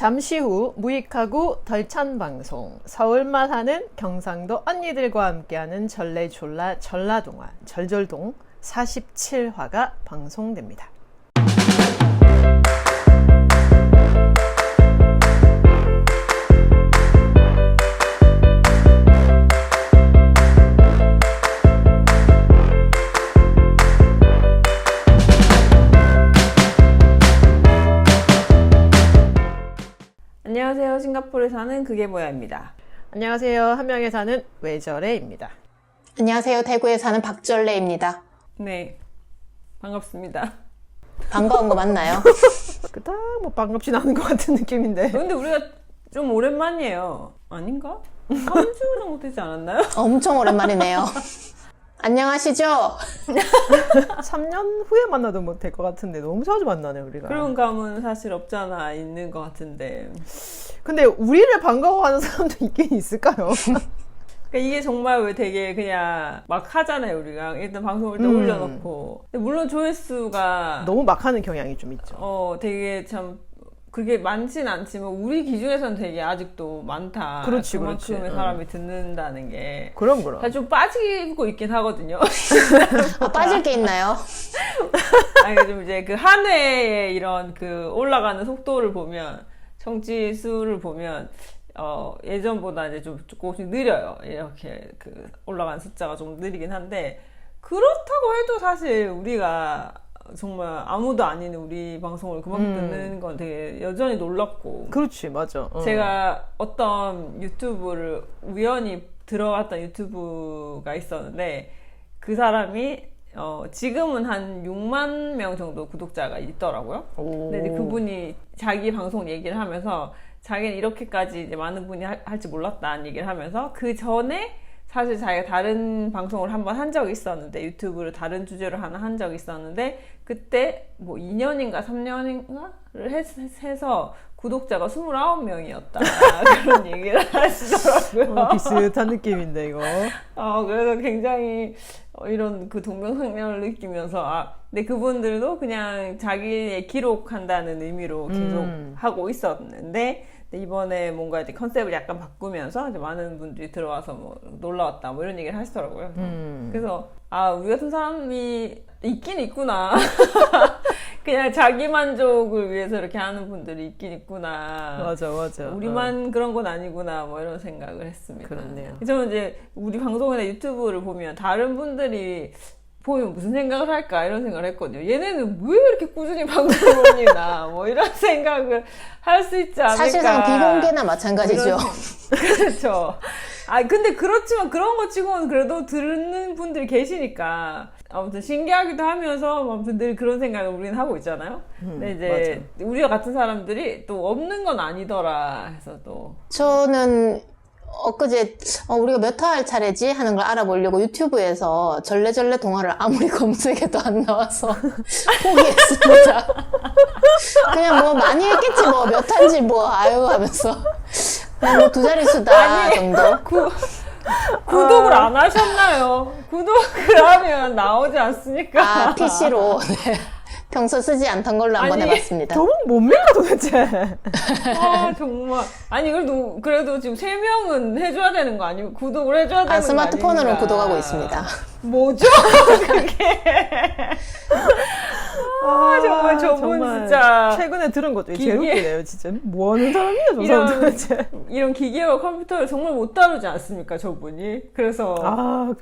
잠시 후 무익하고 덜 찬 방송, 서울만 하는 경상도 언니들과 함께하는 절레졸라 전라동화 절절동 47화가 방송됩니다. 안녕하세요. 싱가포르에 사는 그게 뭐야입니다. 안녕하세요. 함양에 사는 외절애입니다. 안녕하세요. 대구에 사는 박절레입니다. 네, 반갑습니다. 반가운 거 맞나요? 그닥 뭐 반갑진 않은 것 같은 느낌인데. 근데 우리가 좀 오랜만이에요. 아닌가? 3주 정도 되지 않았나요? 엄청 오랜만이네요. 안녕하시죠? 3년 후에 만나도 뭐 될 것 같은데 너무 자주 만나네 우리가. 그런 감은 사실 없잖아 있는 것 같은데. 근데 우리를 반가워하는 사람도 있긴 있을까요? 그러니까 이게 정말 왜 되게 그냥 막 하잖아요 우리가. 일단 방송을 때 올려놓고. 근데 물론 조회수가 너무 막 하는 경향이 좀 있죠. 되게 참 그게 많진 않지만 우리 기준에서는 되게 아직도 많다. 그렇지, 그만큼의 그렇지. 사람이 듣는다는 게. 그럼. 사실 좀 빠지고 있긴 하거든요. 빠질 게 있나요? 아니, 좀 이제 그 한 해의 이런 그 올라가는 속도를 보면, 청취 수를 보면, 예전보다 이제 좀 조금씩 느려요. 이렇게 그 올라가는 숫자가 좀 느리긴 한데, 그렇다고 해도 사실 우리가 정말 아무도 아닌 우리 방송을 그만큼 듣는 건 되게 여전히 놀랍고. 그렇지, 맞아. 제가 어떤 유튜브를 우연히 들어갔던 유튜브가 있었는데, 그 사람이 지금은 한 6만 명 정도 구독자가 있더라고요. 근데 이제 그분이 자기 방송 얘기를 하면서 자기는 이렇게까지 이제 많은 분이 할지 몰랐다는 얘기를 하면서 그 전에 사실 자기가 다른 방송을 한번 한 적이 있었는데 유튜브를 다른 주제로 하나 한 적이 있었는데 그때 뭐 2년인가 3년인가를 해서 구독자가 29명이었다 그런 얘기를 하시더라고요. 비슷한 느낌인데 이거. 그래서 굉장히 이런 그 동병상련을 느끼면서 근데 그분들도 그냥 자기의 기록한다는 의미로 계속 하고 있었는데 이번에 뭔가 이제 컨셉을 약간 바꾸면서 이제 많은 분들이 들어와서 뭐 놀라웠다 뭐 이런 얘기를 하시더라고요. 그래서 우리 같은 사람이 있긴 있구나. 그냥 자기 만족을 위해서 이렇게 하는 분들이 있긴 있구나. 맞아. 우리만 그런 건 아니구나 뭐 이런 생각을 했습니다. 그렇네요. 저는 이제 우리 방송이나 유튜브를 보면 다른 분들이 보면 무슨 생각을 할까 이런 생각을 했거든요. 얘네는 왜 이렇게 꾸준히 방송을 올리나 뭐 이런 생각을 할 수 있지 않을까. 사실상 비공개나 마찬가지죠. 그렇죠. 근데 그렇지만 그런 거 치고는 그래도 듣는 분들이 계시니까 아무튼 신기하기도 하면서 아무튼 늘 그런 생각을 우리는 하고 있잖아요. 근데 이제 맞아. 우리와 같은 사람들이 또 없는 건 아니더라 해서 또 저는 엊그제 우리가 몇 화 차례지 하는 걸 알아보려고 유튜브에서 절레절레 동화를 아무리 검색해도 안 나와서 포기했습니다. 그냥 뭐 많이 했겠지 뭐 몇 화인지 뭐 아유 하면서 그냥 뭐 두 자릿수다 정도. 구독을 안 하셨나요? 구독을 하면 나오지 않습니까? PC로 네. 평소 쓰지 않던 걸로 한번 해봤습니다. 저분 뭡니까 도대체? 정말. 그래도 지금 3명은 해줘야 되는 거 아니면 구독을 해줘야 되는 거 아닌가? 스마트폰으로 구독하고 있습니다. 뭐죠? 그게. 정말 저분 진짜. 최근에 들은 것 중에 제일 웃기네요, 진짜. 뭐 하는 사람이야, 저 사람 도대체. 이런 기계와 컴퓨터를 정말 못 다루지 않습니까, 저분이? 그래서.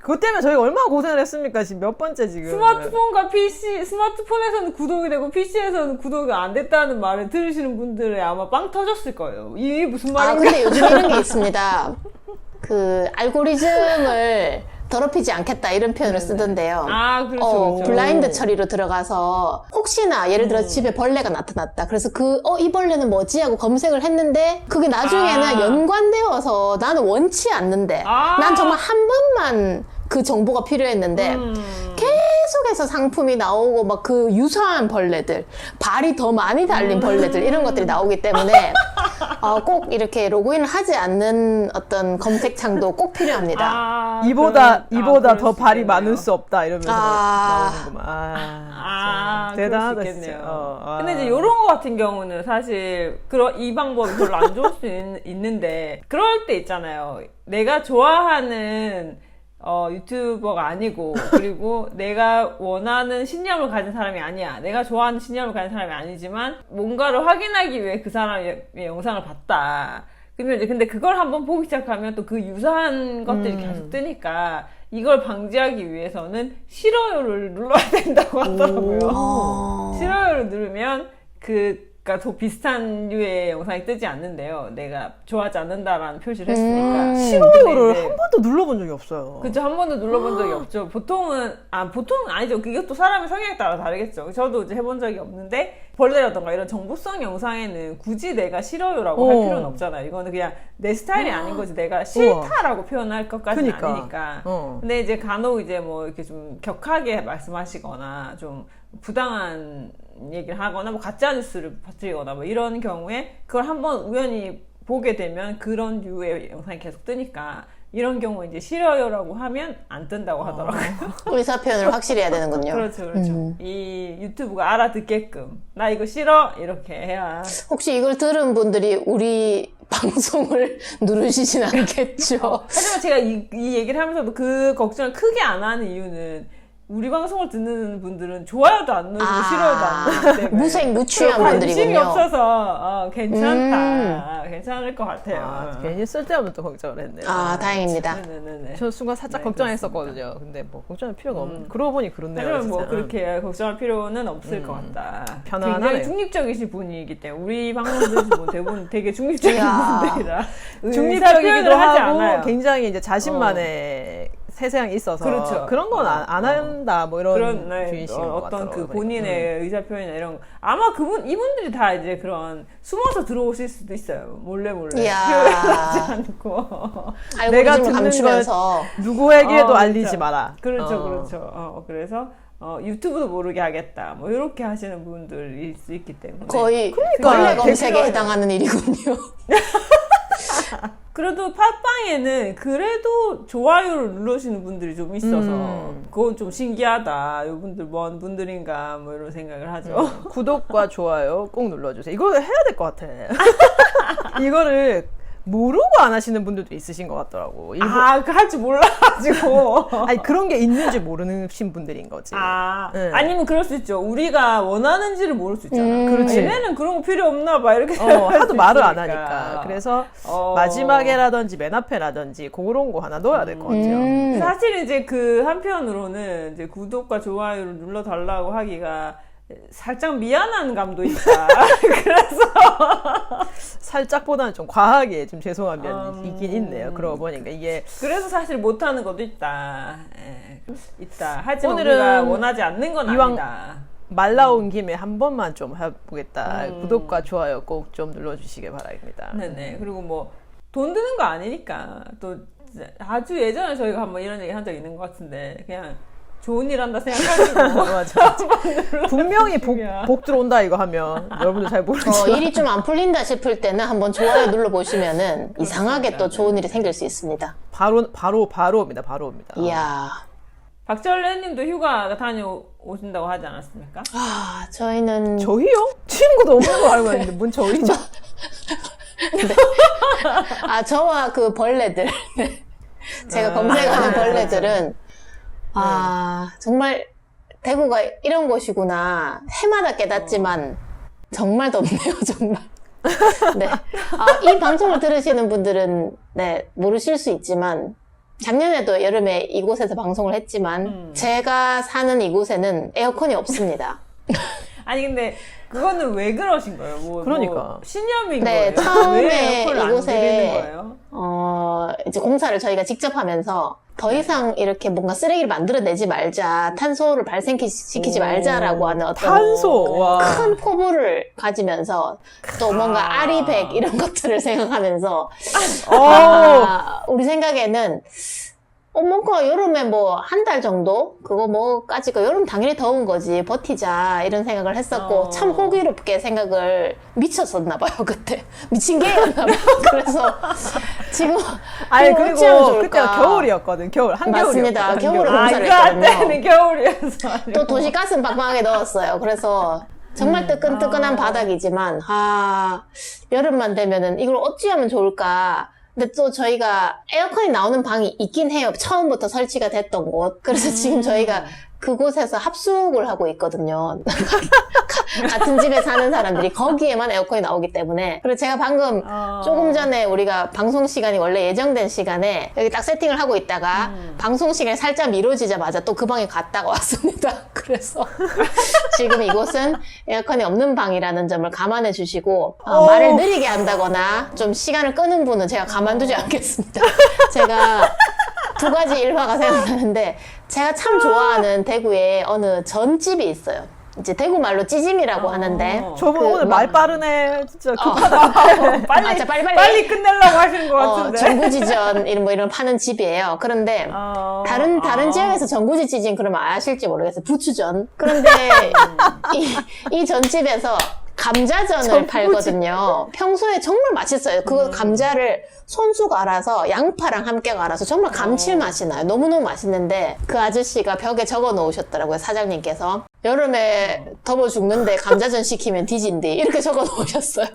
그것 때문에 저희가 얼마나 고생을 했습니까, 지금 몇 번째 지금. 스마트폰과 PC, 스마트폰에서는 구독이 되고 PC에서는 구독이 안 됐다는 말을 들으시는 분들이 아마 빵 터졌을 거예요. 이게 무슨 말인가? 근데 요즘 이런 게 있습니다. 그 알고리즘을 더럽히지 않겠다 이런 표현을 쓰던데요. 그렇죠. 블라인드 처리로 들어가서 혹시나 예를 들어 집에 벌레가 나타났다. 그래서 이 벌레는 뭐지 하고 검색을 했는데 그게 나중에는 연관되어서 나는 원치 않는데 난 정말 한 번만 그 정보가 필요했는데 계속해서 상품이 나오고 막 그 유사한 벌레들, 발이 더 많이 달린 벌레들 이런 것들이 나오기 때문에 꼭 이렇게 로그인을 하지 않는 어떤 검색창도 꼭 필요합니다. 이보다 그럴 더 수 발이 있겠네요. 많을 수 없다 이러면서 아. 나오는구만. 그럴 대단하다 수 있겠네요. 진짜. 근데 이제 이런 거 같은 경우는 사실 이 방법이 별로 안 좋을 수 있는데 그럴 때 있잖아요. 내가 좋아하는 유튜버가 아니고 그리고 내가 원하는 신념을 가진 사람이 아니야. 내가 좋아하는 신념을 가진 사람이 아니지만 뭔가를 확인하기 위해 그 사람의 영상을 봤다. 그러면 이제 근데 그걸 한번 보기 시작하면 또 그 유사한 것들이 계속 뜨니까 이걸 방지하기 위해서는 싫어요를 눌러야 된다고 하더라고요. 싫어요를 누르면 그러니까 더 비슷한 류의 영상이 뜨지 않는데요. 내가 좋아하지 않는다라는 표시를 했으니까. 싫어요를 한 번도 눌러본 적이 없어요. 그죠. 한 번도 눌러본 적이 없죠. 보통은 아니죠. 그것도 사람의 성향에 따라 다르겠죠. 저도 이제 해본 적이 없는데, 벌레라던가 이런 정보성 영상에는 굳이 내가 싫어요라고 할 필요는 없잖아요. 이거는 그냥 내 스타일이 아닌 거지. 내가 싫다라고 표현할 것까지는 아니니까. 근데 이제 간혹 이제 뭐 이렇게 좀 격하게 말씀하시거나 좀 부당한 얘기를 하거나 뭐 가짜 뉴스를 퍼뜨리거나 뭐 이런 경우에 그걸 한번 우연히 보게 되면 그런 류의 영상이 계속 뜨니까 이런 경우에 이제 싫어요라고 하면 안 뜬다고 하더라고요. 의사 표현을 확실히 해야 되는군요. 그렇죠. 이 유튜브가 알아듣게끔 나 이거 싫어 이렇게 해야. 혹시 이걸 들은 분들이 우리 방송을 누르시진 않겠죠? 하지만 제가 이 얘기를 하면서도 그 걱정을 크게 안 하는 이유는 우리 방송을 듣는 분들은 좋아요도 안 누르고 싫어요도 안 누르기 때문에 무색무취한 관심이 분들이군요. 없어서 괜찮다. 괜찮을 것 같아요. 괜히 쓸데없는 또 걱정을 했네요. 다행입니다. 네네네. 저 순간 살짝 걱정했었거든요. 근데 뭐 걱정할 필요가 없는. 그러고 보니 그렇네요. 하지만 뭐 진짜. 그렇게 걱정할 필요는 없을 것 같다. 편안하네요. 굉장히 중립적이신 분이기 때문에 우리 방송 들으신 분 대부분 되게 중립적인 분들이라 중립적이기도 하지 하고 않아요. 굉장히 이제 자신만의 세상이 있어서 그렇죠. 그런 건 안 한다 뭐 이런 그런 주의신 것 어떤 같더라고요. 그 본인의 의사 표현이나 이런 거. 아마 이분들이 다 이제 그런 숨어서 들어오실 수도 있어요. 몰래 이야. 표현하지 않고 내가 알고리즘을 듣는 감추면서 누구에게도 알리지 그렇죠. 마라. 그렇죠, 그렇죠. 그래서 유튜브도 모르게 하겠다. 뭐 이렇게 하시는 분들일 수 있기 때문에 거의 그러니까 원래 검색에 댓글을- 해당하는 일이군요. 그래도 팟빵에는 그래도 좋아요를 누르시는 분들이 좀 있어서 그건 좀 신기하다. 이분들 뭔 분들인가 뭐 이런 생각을 하죠. 구독과 좋아요 꼭 눌러주세요. 이거 해야 될 것 같아. 이거를 모르고 안 하시는 분들도 있으신 것 같더라고. 그 할 줄 몰라가지고. 아니 그런 게 있는지 모르신 분들인 거지. 네. 아니면 그럴 수 있죠. 우리가 원하는지를 모를 수 있잖아. 그렇지. 얘네는 그런 거 필요 없나 봐. 이렇게 하도 말을 안 있으니까. 하니까. 그래서 마지막에라든지 맨 앞에라든지 그런 거 하나 넣어야 될 것 같아요. 사실 이제 그 한편으로는 이제 구독과 좋아요를 눌러달라고 하기가 살짝 미안한 감도 있다. 그래서 살짝보다는 좀 과하게 좀 죄송한 면이 있긴 있네요. 그러고 보니까 이게 그래서 사실 못하는 것도 있다. 있다. 하지만 오늘은 우리가 원하지 않는 건 이왕 아니다. 말 나온 김에 한 번만 좀 해보겠다. 구독과 좋아요 꼭 좀 눌러주시길 바랍니다. 네네. 그리고 뭐 돈 드는 거 아니니까 또 아주 예전에 저희가 한번 이런 얘기 한 적 있는 것 같은데 그냥 좋은 일 한다 생각하시고 맞아. 분명히 복 들어온다 이거 하면 여러분들 잘 모르지만 일이 좀 안 풀린다 싶을 때는 한번 좋아요 눌러보시면은 이상하게 또 좋은 일이 생길 수 있습니다. 바로 옵니다. 바로 옵니다. 이야. 박철래님도 휴가 다녀오신다고 하지 않았습니까? 저희는 저희요? 친구도 없는 걸 알고 있는데 뭔 저희죠? 저와 그 벌레들 제가 검색하는 벌레들은 정말 대구가 이런 곳이구나 해마다 깨닫지만 정말 덥네요. 정말. 네. 이 방송을 들으시는 분들은 모르실 수 있지만 작년에도 여름에 이곳에서 방송을 했지만 제가 사는 이곳에는 에어컨이 없습니다. 아니 근데 그거는 왜 그러신 거예요? 그러니까. 신념인 네, 거예요? 처음에 왜 에어컨을 안 이곳에 드리는 거예요? 이제 공사를 저희가 직접 하면서 더 이상 이렇게 뭔가 쓰레기를 만들어내지 말자, 탄소를 발생시키지 말자라고 하는 어떤 탄소. 와. 큰 포부를 가지면서 또 뭔가 아리백 이런 것들을 생각하면서 우리 생각에는 뭔가 여름에 뭐 한 달 정도? 그거 뭐까지 그 여름 당연히 더운 거지. 버티자. 이런 생각을 했었고, 참 호기롭게 생각을 미쳤었나 봐요, 그때. 미친 게였나 봐요. 그래서 지금. 아니, 이거 그리고 어찌하면 좋을까? 그때가 겨울이었거든, 겨울. 맞습니다. 한겨울이었거든. 겨울에 한겨울. 공사를 이거 할 했거든요. 때는 겨울이어서. 또 도시가스는 빵빵하게 넣었어요. 그래서 정말 뜨끈뜨끈한 바닥이지만, 여름만 되면은 이걸 어찌하면 좋을까. 근데 또 저희가 에어컨이 나오는 방이 있긴 해요. 처음부터 설치가 됐던 곳. 그래서 지금 저희가 그곳에서 합숙을 하고 있거든요. 같은 집에 사는 사람들이 거기에만 에어컨이 나오기 때문에. 그래서 제가 방금 조금 전에 우리가 방송 시간이 원래 예정된 시간에 여기 딱 세팅을 하고 있다가 방송 시간이 살짝 미뤄지자마자 또 그 방에 갔다가 왔습니다. 그래서 지금 이곳은 에어컨이 없는 방이라는 점을 감안해 주시고 말을 느리게 한다거나 좀 시간을 끄는 분은 제가 가만두지 않겠습니다. 제가 두 가지 일화가 생각나는데 제가 참 좋아하는 대구에 어느 전집이 있어요. 이제 대구 말로 찌짐이라고 하는데 저분 오늘 막- 말 빠르네. 진짜 급하다. 빨리, 진짜 빨리빨리. 빨리 끝내려고 하시는 것 같은데. 전구지전 이런 파는 집이에요. 그런데 다른 지역에서 전구지 찌진 그러면 아실지 모르겠어요. 부추전. 그런데 이 전집에서 감자전을 팔거든요. 평소에 정말 맛있어요. 그 감자를 손수 갈아서 양파랑 함께 갈아서 정말 감칠맛이 나요. 너무너무 맛있는데 그 아저씨가 벽에 적어 놓으셨더라고요. 사장님께서. 여름에 더워 죽는데 감자전 시키면 뒤진디 이렇게 적어 놓으셨어요.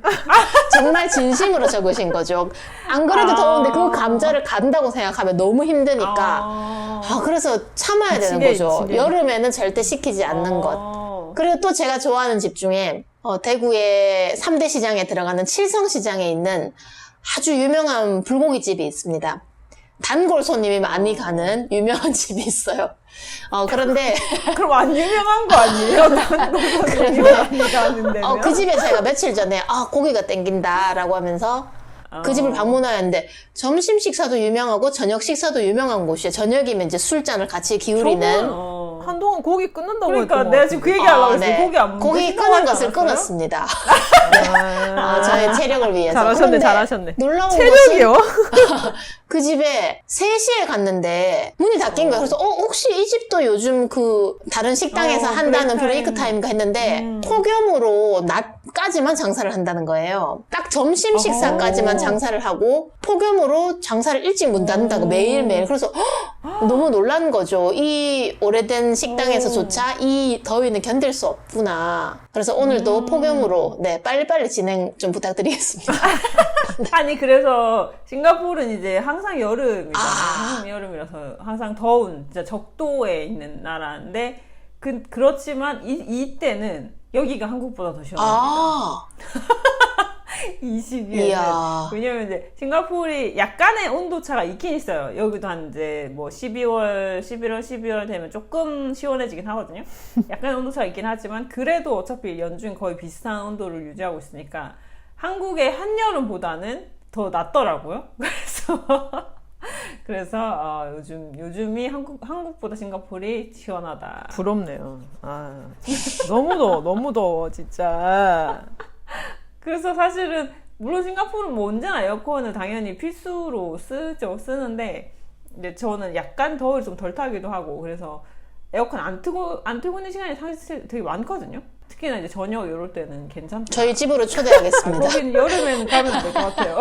정말 진심으로 적으신 거죠. 안 그래도 더운데 그 감자를 간다고 생각하면 너무 힘드니까 그래서 참아야 되는 미치게, 거죠. 미치게. 여름에는 절대 시키지 않는 것. 그리고 또 제가 좋아하는 집 중에 대구의 3대 시장에 들어가는 칠성시장에 있는 아주 유명한 불고기집이 있습니다. 단골 손님이 많이 가는 유명한 집이 있어요. 그런데 그럼 안 유명한 거 아니에요? 그런데 그 집에 제가 며칠 전에 고기가 땡긴다라고 하면서 그 집을 방문하였는데 점심 식사도 유명하고 저녁 식사도 유명한 곳이에요. 저녁이면 이제 술잔을 같이 기울이는 한동안 고기 끊는다고 그러니까 했던 내가 것 지금 그 얘기하려고 했어요. 네. 고기 안 고기 드신다고 끄는 하지 것을 않았어요? 끊었습니다. 같아요. 저의 체력을 위해서. 잘하셨네, 그런데 잘하셨네. 놀라운 체력이요? 것은 그 집에 3시에 갔는데 문이 닫힌 거예요. 그래서 혹시 이 집도 요즘 그 다른 식당에서 한다는 브레이크 타임인가 했는데 폭염으로 낮까지만 장사를 한다는 거예요. 딱 점심 식사까지만 장사를 하고 폭염으로 장사를 일찍 문 닫는다고 매일매일. 그래서 너무 놀란 거죠. 이 오래된 식당에서조차 이 더위는 견딜 수 없구나. 그래서 오늘도 폭염으로 빨리빨리 진행 좀 부탁드리겠습니다. 아니 그래서 싱가포르는 이제 항상 여름이잖아요. 항상 여름이라서 항상 더운 진짜 적도에 있는 나라인데 그렇지만 이때는 여기가 한국보다 더 시원합니다. 20일에는. 이야. 왜냐면 이제 싱가포르이 약간의 온도 차가 있긴 있어요. 여기도 한 이제 뭐 11월, 12월 되면 조금 시원해지긴 하거든요. 약간의 온도 차가 있긴 하지만 그래도 어차피 연중 거의 비슷한 온도를 유지하고 있으니까 한국의 한여름보다는 더 낫더라고요. 그래서 요즘이 한국보다 싱가포르이 시원하다. 부럽네요. 너무 더워, 진짜. 그래서 사실은 물론 싱가포르는 뭐 언제나 에어컨을 당연히 필수로 쓰는데 이제 저는 약간 더위를 좀 덜 타기도 하고 그래서 에어컨 안 틀고 있는 시간이 사실 되게 많거든요. 특히나 이제 저녁 이럴 때는 괜찮다. 저희 집으로 초대하겠습니다. 거긴 여름에는 가면 될 것 같아요.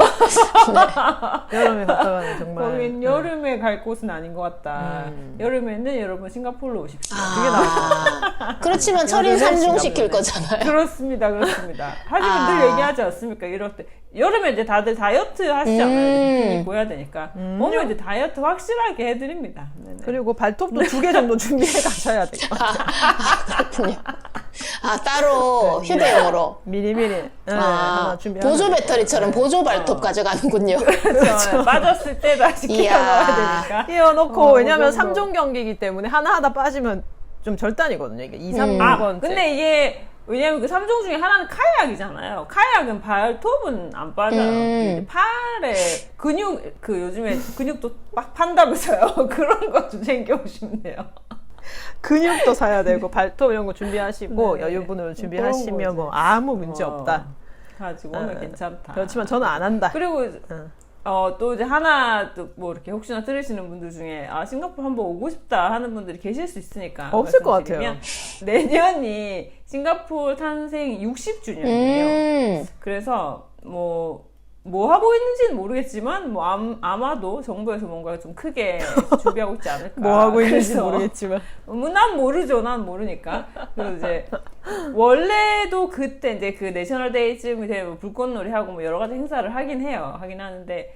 여름에 갔다 가는 정말. 거긴 여름에 갈 곳은 아닌 것 같다. 여름에는 여러분 싱가포르로 오십시오. 그게 나아. 그렇지만 철인 여름에 3종 시킬 싱가포르네. 거잖아요. 그렇습니다. 하지만 늘 얘기하지 않습니까? 이럴 때 여름에 이제 다들 다이어트 하시잖아요. 비키니 입어야 되니까 오늘 이제 다이어트 확실하게 해드립니다. 네네. 그리고 발톱도 2개 정도 준비해 가셔야 돼요. 그렇군요. 따로 휴대용으로. 미리미리. 하나 준비하면 보조 돼요. 배터리처럼 보조 발톱 가져가는군요. 그렇죠. 빠졌을 때 다시 끼워넣어야 되니까. 끼워놓고, 왜냐면 그 정도. 3종 경기이기 때문에 하나하나 빠지면 좀 절단이거든요. 이게 2, 3번. 근데 이게 왜냐면 그 3종 중에 하나는 카약이잖아요. 카약은 발톱은 안 빠져요. 이제 팔에 근육, 요즘에 근육도 막 판다면서요. 그런 거 좀 챙겨오시면 돼요. 근육도 사야 되고, 발톱 이런 거 준비하시고, 네. 여유분으로 그런 준비하시면 거지. 아무 문제 없다. 가지고 오늘 괜찮다. 그렇지만 저는 안 한다. 그리고 또 이제 하나 또 뭐 이렇게 혹시나 들으시는 분들 중에 싱가포르 한번 오고 싶다 하는 분들이 계실 수 있으니까 없을 것 말씀드리면 내년이 싱가포르 탄생 60주년이에요. 그래서 뭐 하고 있는지는 모르겠지만 아마도 정부에서 뭔가 좀 크게 준비하고 있지 않을까. 뭐 하고 있는지 그래서 모르겠지만 난 모르죠. 난 모르니까. 그래서 이제 원래도 그때 이제 그 내셔널데이쯤 되면 불꽃놀이하고 뭐 여러 가지 행사를 하긴 하는데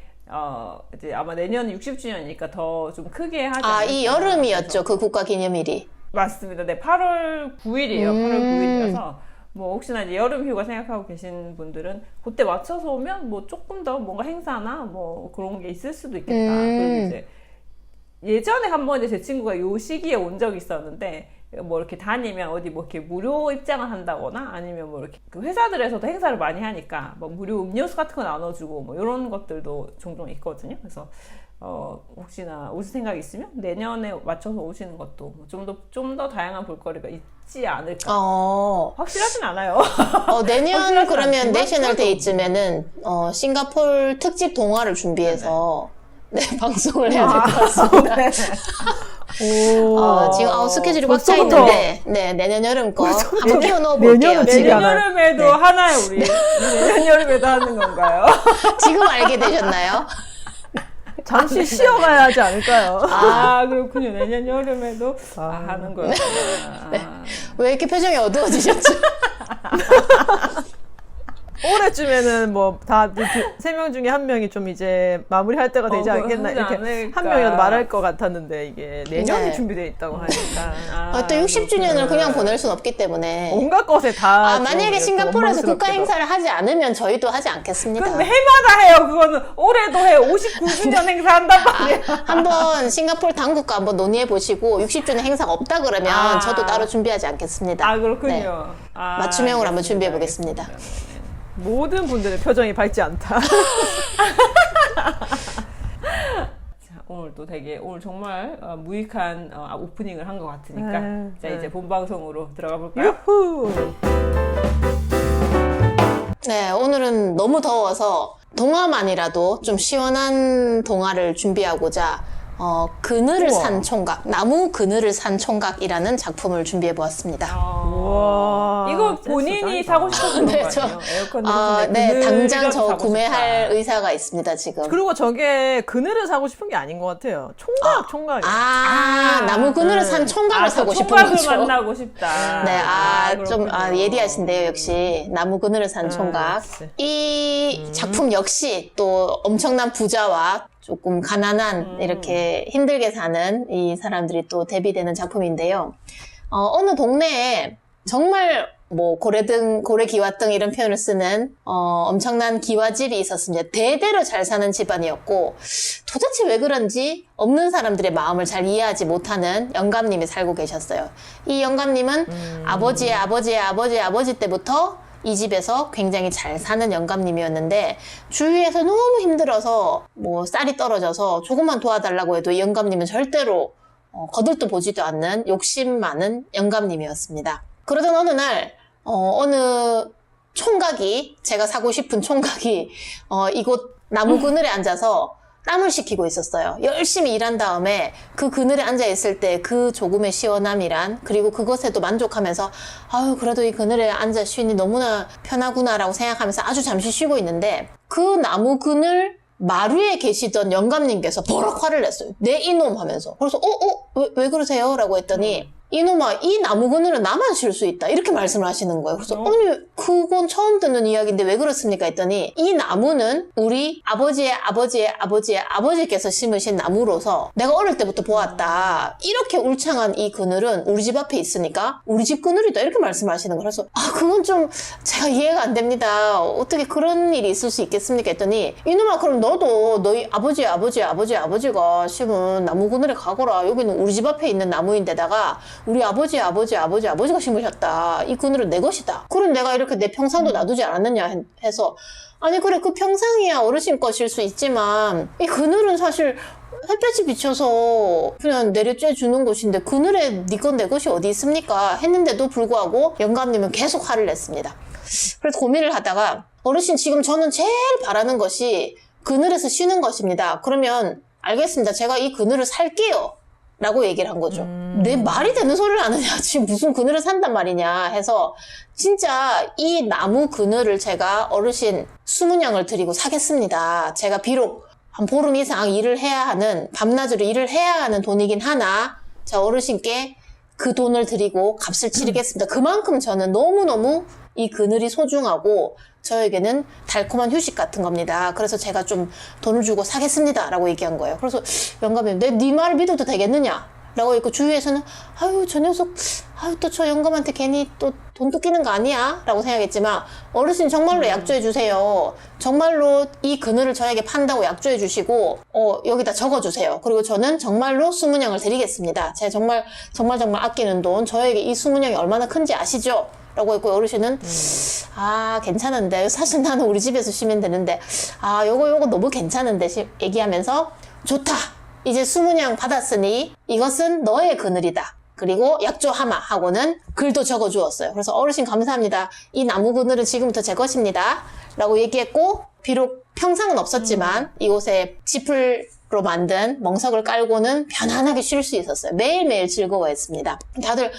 이제 아마 내년 60주년이니까 더 좀 크게 하지 않을까. 이 여름이었죠. 그 국가기념일이. 맞습니다. 네, 8월 9일이에요. 8월 9일이라서 뭐 혹시나 이제 여름 휴가 생각하고 계신 분들은 그때 맞춰서 오면 뭐 조금 더 뭔가 행사나 뭐 그런 게 있을 수도 있겠다. 그리고 이제 예전에 한번 이제 제 친구가 요 시기에 온 적이 있었는데 뭐 이렇게 다니면 어디 뭐 이렇게 무료 입장을 한다거나 아니면 뭐 이렇게 그 회사들에서도 행사를 많이 하니까 뭐 무료 음료수 같은 거 나눠주고 뭐 이런 것들도 종종 있거든요. 그래서 혹시나 오실 생각이 있으면 내년에 맞춰서 오시는 것도 좀 더 다양한 볼거리가 있지 않을까. 확실하진 않아요. 내년 그러면 않지만 내셔널 데이쯤에는 싱가포르 특집 동화를 준비해서 네, 방송을 해야 될 것 같습니다. 네. 지금 스케줄이 꽉 차 벌써부터. 있는데 내년 여름 거 한번 키워넣어 볼게요. 내년은 지금. 지금. 내년 여름에도 하나요, 우리? 내년 여름에도 하는 건가요? 지금 알게 되셨나요? 잠시 쉬어가야 하지 않을까요? 그렇군요. 내년 여름에도 하는 거였구나. 왜 이렇게 표정이 어두워지셨죠? 올해쯤에는 뭐 다 세 명 중에 한 명이 좀 이제 마무리할 때가 되지 않겠나 하지 이렇게 않을까. 한 명이라도 말할 것 같았는데 이게 내년이 네. 준비되어 있다고 하니까 또 60주년을 그냥 보낼 순 없기 때문에. 온갖 것에 다 좀 만약에 이렇게 싱가포르에서 국가 원망스럽게도. 행사를 하지 않으면 저희도 하지 않겠습니다. 근데 해마다 해요. 그거는 올해도 해. 59주년 행사 한단 말이야. 한번 싱가포르 당국과 한번 논의해 보시고 60주년 행사가 없다 그러면 저도 따로 준비하지 않겠습니다. 그렇군요. 네. 맞춤형으로 한번 준비해 보겠습니다. 모든 분들의 표정이 밝지 않다. 오늘 또 오늘 정말 무익한 오프닝을 한 것 같으니까 자 이제 본방송으로 들어가 볼까요? 유후. 네, 오늘은 너무 더워서 동화만이라도 좀 시원한 동화를 준비하고자 그늘을 우와. 산 총각, 나무 그늘을 산 총각이라는 작품을 준비해 보았습니다. 우와. 이거 센스 본인이 짱이다. 사고 싶었던 네, 거 저- 아니에요? 에어컨 네, 당장 저 구매할 의사가 있습니다, 지금. 그리고 저게 그늘을 사고 싶은 게 아닌 것 같아요. 총각. 나무 그늘을 산 총각을 사고 싶은 총각을 거죠. 만나고 싶다. 네, 좀 그렇군요. 예리하신데요, 역시. 나무 그늘을 산 총각. 진짜. 이 작품 역시 또 엄청난 부자와 조금 가난한 이렇게 힘들게 사는 이 사람들이 또 대비되는 작품인데요. 어느 동네에 정말 뭐 고래등, 고래기와등 이런 표현을 쓰는 엄청난 기와집이 있었습니다. 대대로 잘 사는 집안이었고 도대체 왜 그런지 없는 사람들의 마음을 잘 이해하지 못하는 영감님이 살고 계셨어요. 이 영감님은 아버지의 아버지 때부터 이 집에서 굉장히 잘 사는 영감님이었는데 주위에서 너무 힘들어서 뭐 쌀이 떨어져서 조금만 도와달라고 해도 이 영감님은 절대로 거들떠 보지도 않는 욕심 많은 영감님이었습니다. 그러던 어느 날 어느 총각이, 제가 사고 싶은 총각이 이곳 나무 그늘에 앉아서 땀을 식히고 있었어요. 열심히 일한 다음에 그 그늘에 앉아있을 때 그 조금의 시원함이란, 그리고 그것에도 만족하면서 그래도 이 그늘에 앉아 쉬니 너무나 편하구나라고 생각하면서 아주 잠시 쉬고 있는데 그 나무 그늘 마루에 계시던 영감님께서 버럭 화를 냈어요. 내 이놈 하면서. 그래서 왜 그러세요? 라고 했더니 이놈아, 이 나무 그늘은 나만 쉴 수 있다. 이렇게 말씀을 하시는 거예요. 그래서 아니, 그건 처음 듣는 이야기인데 왜 그렇습니까? 했더니 이 나무는 우리 아버지께서 심으신 나무로서 내가 어릴 때부터 보았다. 이렇게 울창한 이 그늘은 우리 집 앞에 있으니까 우리 집 그늘이다. 이렇게 말씀하시는 거예요. 그래서 그건 좀 제가 이해가 안 됩니다. 어떻게 그런 일이 있을 수 있겠습니까? 했더니 이놈아, 그럼 너도 너희 아버지가 심은 나무 그늘에 가거라. 여기는 우리 집 앞에 있는 나무인데다가 우리 아버지가 심으셨다. 이 그늘은 내 것이다. 그럼 내가 이렇게 내 평상도 놔두지 않았느냐 해서 아니 그래 그 평상이야 어르신 것일 수 있지만 이 그늘은 사실 햇볕이 비쳐서 그냥 내려쬐 주는 곳인데 그늘에 네 건 내 것이 어디 있습니까? 했는데도 불구하고 영감님은 계속 화를 냈습니다. 그래서 고민을 하다가 어르신 지금 저는 제일 바라는 것이 그늘에서 쉬는 것입니다. 그러면 알겠습니다. 제가 이 그늘을 살게요. 라고 얘기를 한 거죠. 내 말이 되는 소리를 안 하냐. 지금 무슨 그늘을 산단 말이냐 해서 진짜 이 나무 그늘을 제가 어르신 20냥을 드리고 사겠습니다. 제가 비록 한 보름 이상 일을 해야 하는, 밤낮으로 일을 해야 하는 돈이긴 하나 자 어르신께 그 돈을 드리고 값을 치르겠습니다. 그만큼 저는 너무너무 이 그늘이 소중하고 저에게는 달콤한 휴식 같은 겁니다. 그래서 제가 좀 돈을 주고 사겠습니다. 라고 얘기한 거예요. 그래서 영감님, 네 말을 믿어도 되겠느냐? 라고 했고 주위에서는 아유 저 녀석 아유 또 저 영감한테 괜히 또 돈 뜯기는 거 아니야? 라고 생각했지만 어르신 정말로 약조해 주세요. 정말로 이 그늘을 저에게 판다고 약조해 주시고 여기다 적어 주세요. 그리고 저는 정말로 20냥을 드리겠습니다. 제가 정말 아끼는 돈 저에게 이 20냥이 얼마나 큰지 아시죠? 라고 했고 어르신은 괜찮은데 사실 나는 우리 집에서 쉬면 되는데 요거 너무 괜찮은데 얘기하면서 좋다. 이제 20냥 받았으니 이것은 너의 그늘이다. 그리고 약조하마 하고는 글도 적어주었어요. 그래서 어르신 감사합니다. 이 나무 그늘은 지금부터 제 것입니다. 라고 얘기했고 비록 평상은 없었지만 이곳에 지플로 만든 멍석을 깔고는 편안하게 쉴 수 있었어요. 매일매일 즐거워했습니다. 다들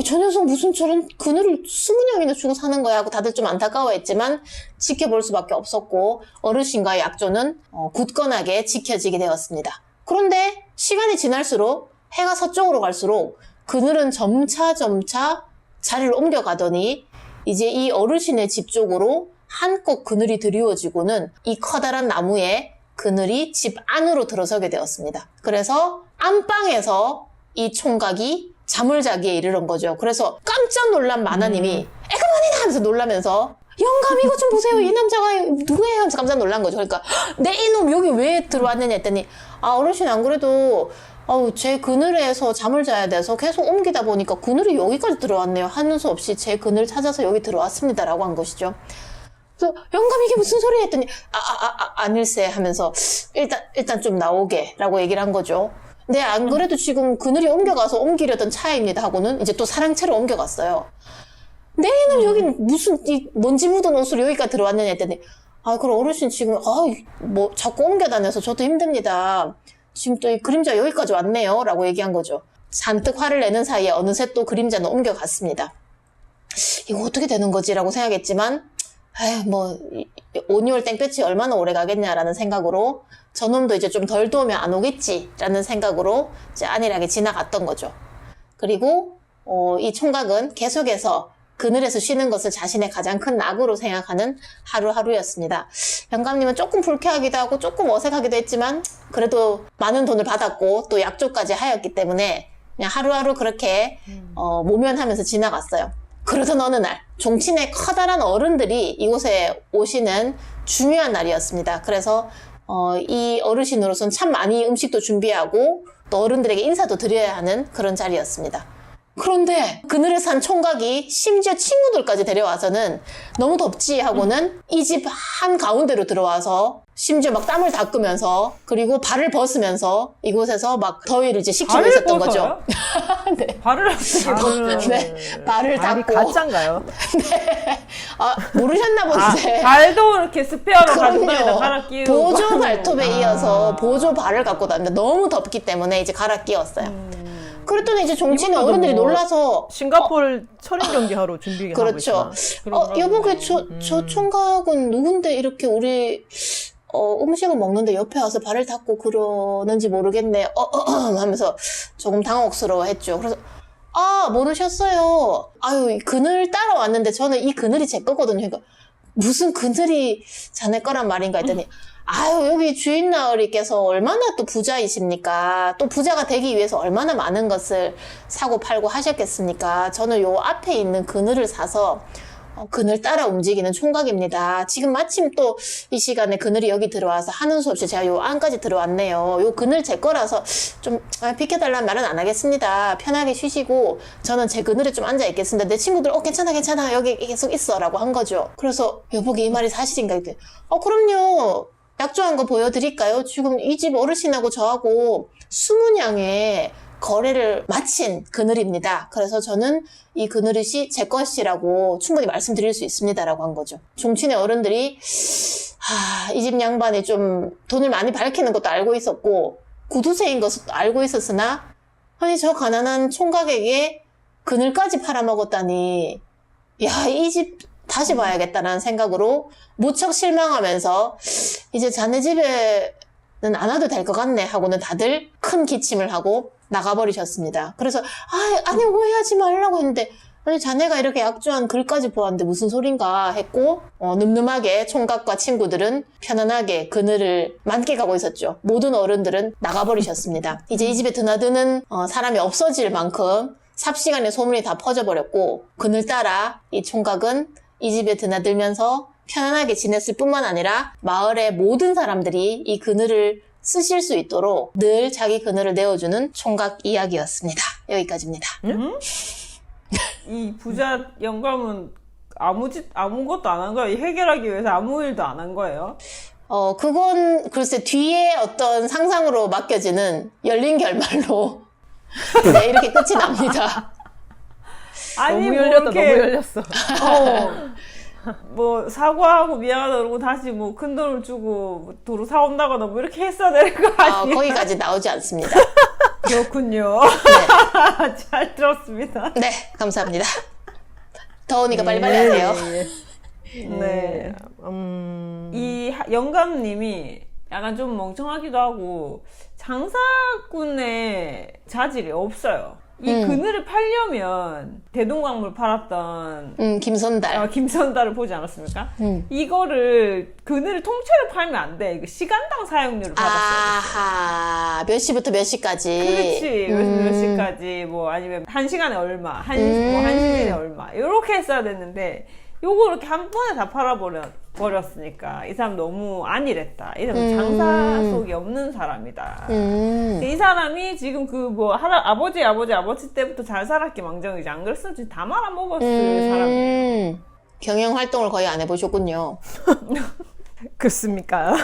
저 녀석 무슨 저런 그늘을 20냥이나 주고 사는 거야 하고 다들 좀 안타까워했지만 지켜볼 수밖에 없었고 어르신과의 약조는 굳건하게 지켜지게 되었습니다. 그런데 시간이 지날수록 해가 서쪽으로 갈수록 그늘은 점차 자리를 옮겨가더니 이제 이 어르신의 집 쪽으로 한껏 그늘이 드리워지고는 이 커다란 나무에 그늘이 집 안으로 들어서게 되었습니다. 그래서 안방에서 이 총각이 잠을 자기에 이르는 거죠. 그래서 깜짝 놀란 마나님이 에그머니나 하면서 놀라면서 영감 이거 좀 보세요. 이 남자가 누구예요? 하면서 깜짝 놀란 거죠. 그러니까 내 이놈 여기 왜 들어왔느냐 했더니 어르신 안 그래도 제 그늘에서 잠을 자야 돼서 계속 옮기다 보니까 그늘이 여기까지 들어왔네요. 하는 수 없이 제 그늘 찾아서 여기 들어왔습니다. 라고 한 것이죠. 그래서 영감 이게 무슨 소리야 했더니 아닐세 하면서 일단 좀 나오게 라고 얘기를 한 거죠. 네, 안 그래도 지금 그늘이 옮겨가서 옮기려던 차입니다 하고는 이제 또 사랑채로 옮겨갔어요. 내 이놈 여기 무슨 먼지 묻은 옷으로 여기까지 들어왔느냐 했더니 그럼 어르신 지금 뭐 자꾸 옮겨 다녀서 저도 힘듭니다. 지금 또 이 그림자 여기까지 왔네요. 라고 얘기한 거죠. 잔뜩 화를 내는 사이에 어느새 또 그림자는 옮겨갔습니다. 이거 어떻게 되는 거지? 라고 생각했지만 5, 6월 땡볕이 얼마나 오래 가겠냐라는 생각으로 저놈도 이제 좀 덜 더우면 안 오겠지 라는 생각으로 이제 안일하게 지나갔던 거죠. 그리고 이 총각은 계속해서 그늘에서 쉬는 것을 자신의 가장 큰 낙으로 생각하는 하루하루였습니다. 영감님은 조금 불쾌하기도 하고 조금 어색하기도 했지만 그래도 많은 돈을 받았고 또 약조까지 하였기 때문에 그냥 하루하루 그렇게 모면하면서 지나갔어요. 그러던 어느 날 종친의 커다란 어른들이 이곳에 오시는 중요한 날이었습니다. 그래서 이 어르신으로서는 참 많이 음식도 준비하고 또 어른들에게 인사도 드려야 하는 그런 자리였습니다. 그런데 그늘에 산 총각이 심지어 친구들까지 데려와서는 너무 덥지 하고는 이 집 한가운데로 들어와서 심지어 막 땀을 닦으면서 그리고 발을 벗으면서 이곳에서 막 더위를 이제 식히고 있었던 거죠. 네. 발을 어떻게 네, 발을 말이 닦고. 가짜인가요? 네. 모르셨나 본데. 발도 이렇게 스페어로 가지고 다니다 그럼요. 갈아 끼우고 보조 발톱에 이어서 보조 발을 갖고 다닙니다. 너무 덥기 때문에 이제 갈아 끼웠어요. 그랬더니 이제 종친의 이분도 어른들이 뭐 놀라서 싱가포르 철인 경기 하러 준비하고 그렇죠. 있구나. 여보, 저 총각은 누군데 이렇게 우리 음식을 먹는데 옆에 와서 발을 닦고 그러는지 모르겠네. 하면서 조금 당혹스러워 했죠. 그래서 모르셨어요. 그늘 따라왔는데 저는 이 그늘이 제 거거든요. 그러니까 무슨 그늘이 자네 거란 말인가 했더니 여기 주인 나으리께서 얼마나 또 부자이십니까? 또 부자가 되기 위해서 얼마나 많은 것을 사고 팔고 하셨겠습니까? 저는 요 앞에 있는 그늘을 사서 그늘 따라 움직이는 총각입니다. 지금 마침 또 이 시간에 그늘이 여기 들어와서 하는 수 없이 제가 요 안까지 들어왔네요. 요 그늘 제 거라서 좀 비켜달라는 말은 안 하겠습니다. 편하게 쉬시고 저는 제 그늘에 좀 앉아 있겠습니다. 내 친구들 괜찮아 여기 계속 있어 라고 한 거죠. 그래서 여보게 이 말이 사실인가 했더니 그럼요. 약조한 거 보여드릴까요? 지금 이 집 어르신하고 저하고 20냥의 거래를 마친 그늘입니다. 그래서 저는 이 그늘이 제 것이라고 충분히 말씀드릴 수 있습니다. 라고 한 거죠. 종친의 어른들이 이 집 양반이 좀 돈을 많이 밝히는 것도 알고 있었고 구두쇠인 것도 알고 있었으나 아니 저 가난한 총각에게 그늘까지 팔아먹었다니 야, 이 집 다시 봐야겠다라는 생각으로 무척 실망하면서 이제 자네 집에는 안 와도 될 것 같네 하고는 다들 큰 기침을 하고 나가버리셨습니다. 그래서 아니 오해하지 말라고 했는데 아니 자네가 이렇게 약조한 글까지 보았는데 무슨 소린가 했고 늠름하게 총각과 친구들은 편안하게 그늘을 만끽하고 있었죠. 모든 어른들은 나가버리셨습니다. 이제 이 집에 드나드는 사람이 없어질 만큼 삽시간에 소문이 다 퍼져버렸고 그늘 따라 이 총각은 이 집에 드나들면서 편안하게 지냈을 뿐만 아니라 마을의 모든 사람들이 이 그늘을 쓰실 수 있도록 늘 자기 그늘을 내어주는 총각 이야기였습니다. 여기까지입니다. 이 부자 영감은 아무것도 안 한 거예요? 해결하기 위해서 아무 일도 안 한 거예요? 그건 글쎄 뒤에 어떤 상상으로 맡겨지는 열린 결말로 네, 이렇게 끝이 납니다. 아니 너무 뭐 열렸다. 이렇게 너무 열렸어. 뭐 사과하고 미안하다 그러고 다시 뭐 큰 돈을 주고 도로 사온다거나 뭐 이렇게 했어야 되는 거 아니에요? 거기까지 나오지 않습니다. 그렇군요. 네. 잘 들었습니다. 네, 감사합니다. 더우니까 빨리빨리 하세요. 네. 이 영감님이 약간 좀 멍청하기도 하고 장사꾼의 자질이 없어요. 이 그늘을 팔려면 대동강물 팔았던 김선달. 김선달을 보지 않았습니까? 이거를 그늘을 통째로 팔면 안 돼. 이거 시간당 사용료를 받았어요. 아하, 몇 시부터 몇 시까지. 그렇지. 몇 시까지 뭐 아니면 한 시간에 얼마, 한 시간에 얼마 이렇게 했어야 됐는데 요거 이렇게 한 번에 다 팔아버렸으니까 이 사람 너무 안일했다. 이 사람 장사 속이 없는 사람이다. 이 사람이 지금 그 뭐 아버지 때부터 잘 살았기 망정이지. 안 그랬으면 지금 다 말아먹었을 사람이에요. 경영 활동을 거의 안 해보셨군요. 그렇습니까?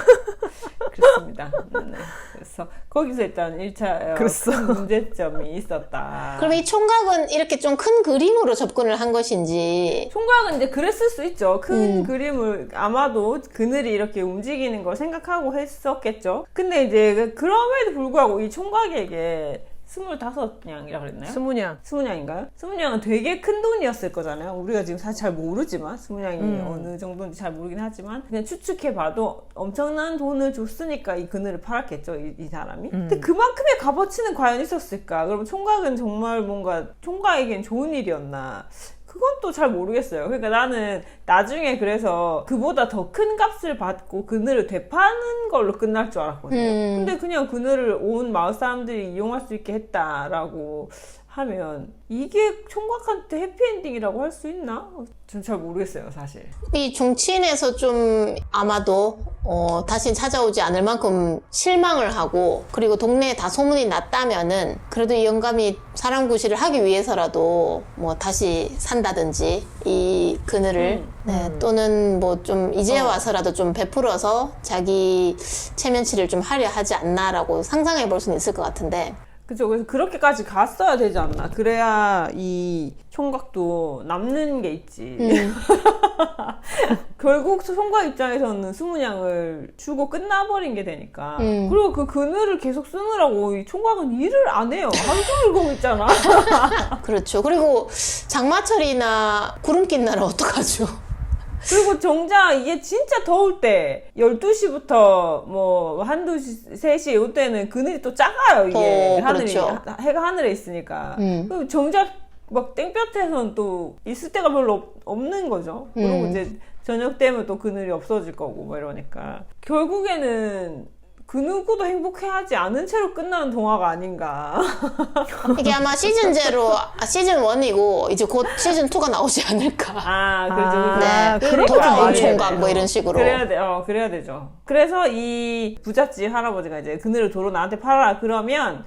그렇습니다. 네. 그래서 거기서 일단 1차 그랬어. 큰 문제점이 있었다. 그럼 이 총각은 이렇게 좀 큰 그림으로 접근을 한 것인지. 총각은 이제 그랬을 수 있죠. 큰 그림을 아마도 그늘이 이렇게 움직이는 걸 생각하고 했었겠죠. 근데 이제 그럼에도 불구하고 이 총각에게 25냥이라 그랬나요? 20냥. 20냥인가요? 20냥은 되게 큰 돈이었을 거잖아요. 우리가 지금 사실 잘 모르지만 20냥이 어느 정도인지 잘 모르긴 하지만 그냥 추측해봐도 엄청난 돈을 줬으니까 이 그늘을 팔았겠죠. 이 사람이. 근데 그만큼의 값어치는 과연 있었을까? 그럼 총각은 정말 뭔가 총각에겐 좋은 일이었나? 그건 또 잘 모르겠어요. 그러니까 나는 나중에 그래서 그보다 더 큰 값을 받고 그늘을 되파는 걸로 끝날 줄 알았거든요. 근데 그냥 그늘을 온 마을 사람들이 이용할 수 있게 했다라고 하면 이게 총각한테 해피엔딩이라고 할 수 있나? 전 잘 모르겠어요, 사실. 이 종친에서 좀 아마도 다시 찾아오지 않을 만큼 실망을 하고 그리고 동네에 다 소문이 났다면은 그래도 이 영감이 사람 구실을 하기 위해서라도 뭐 다시 산다든지 이 그늘을 또는 뭐 좀 이제 와서라도 좀 베풀어서 자기 체면치를 좀 하려 하지 않나라고 상상해 볼 수는 있을 것 같은데 그죠. 그래서 그렇게까지 갔어야 되지 않나. 그래야 이 총각도 남는 게 있지. 결국 총각 입장에서는 20냥을 주고 끝나버린 게 되니까. 그리고 그 그늘을 계속 쓰느라고 이 총각은 일을 안 해요. 하루 종일 거기 있잖아. 그렇죠. 그리고 장마철이나 구름낀 날은 어떡하죠? 그리고 정작 이게 진짜 더울 때 12시부터 뭐 한두 시, 3시 이때는 그늘이 또 작아요. 이게 하늘이 그렇죠. 해가 하늘에 있으니까. 그리고 정작 막 땡볕에서는 또 있을 때가 별로 없는 거죠. 그리고 이제 저녁 되면 또 그늘이 없어질 거고 뭐 이러니까 결국에는 그 누구도 행복해하지 않은 채로 끝나는 동화가 아닌가. 이게 아마 시즌 1이고 이제 곧 시즌 2가 나오지 않을까. 그렇죠. 네, 그러니까 돌아온 말이에요. 총각 뭐 이런 식으로. 그래야 되죠. 그래서 이 부잣집 할아버지가 이제 그늘을 도로 나한테 팔아라 그러면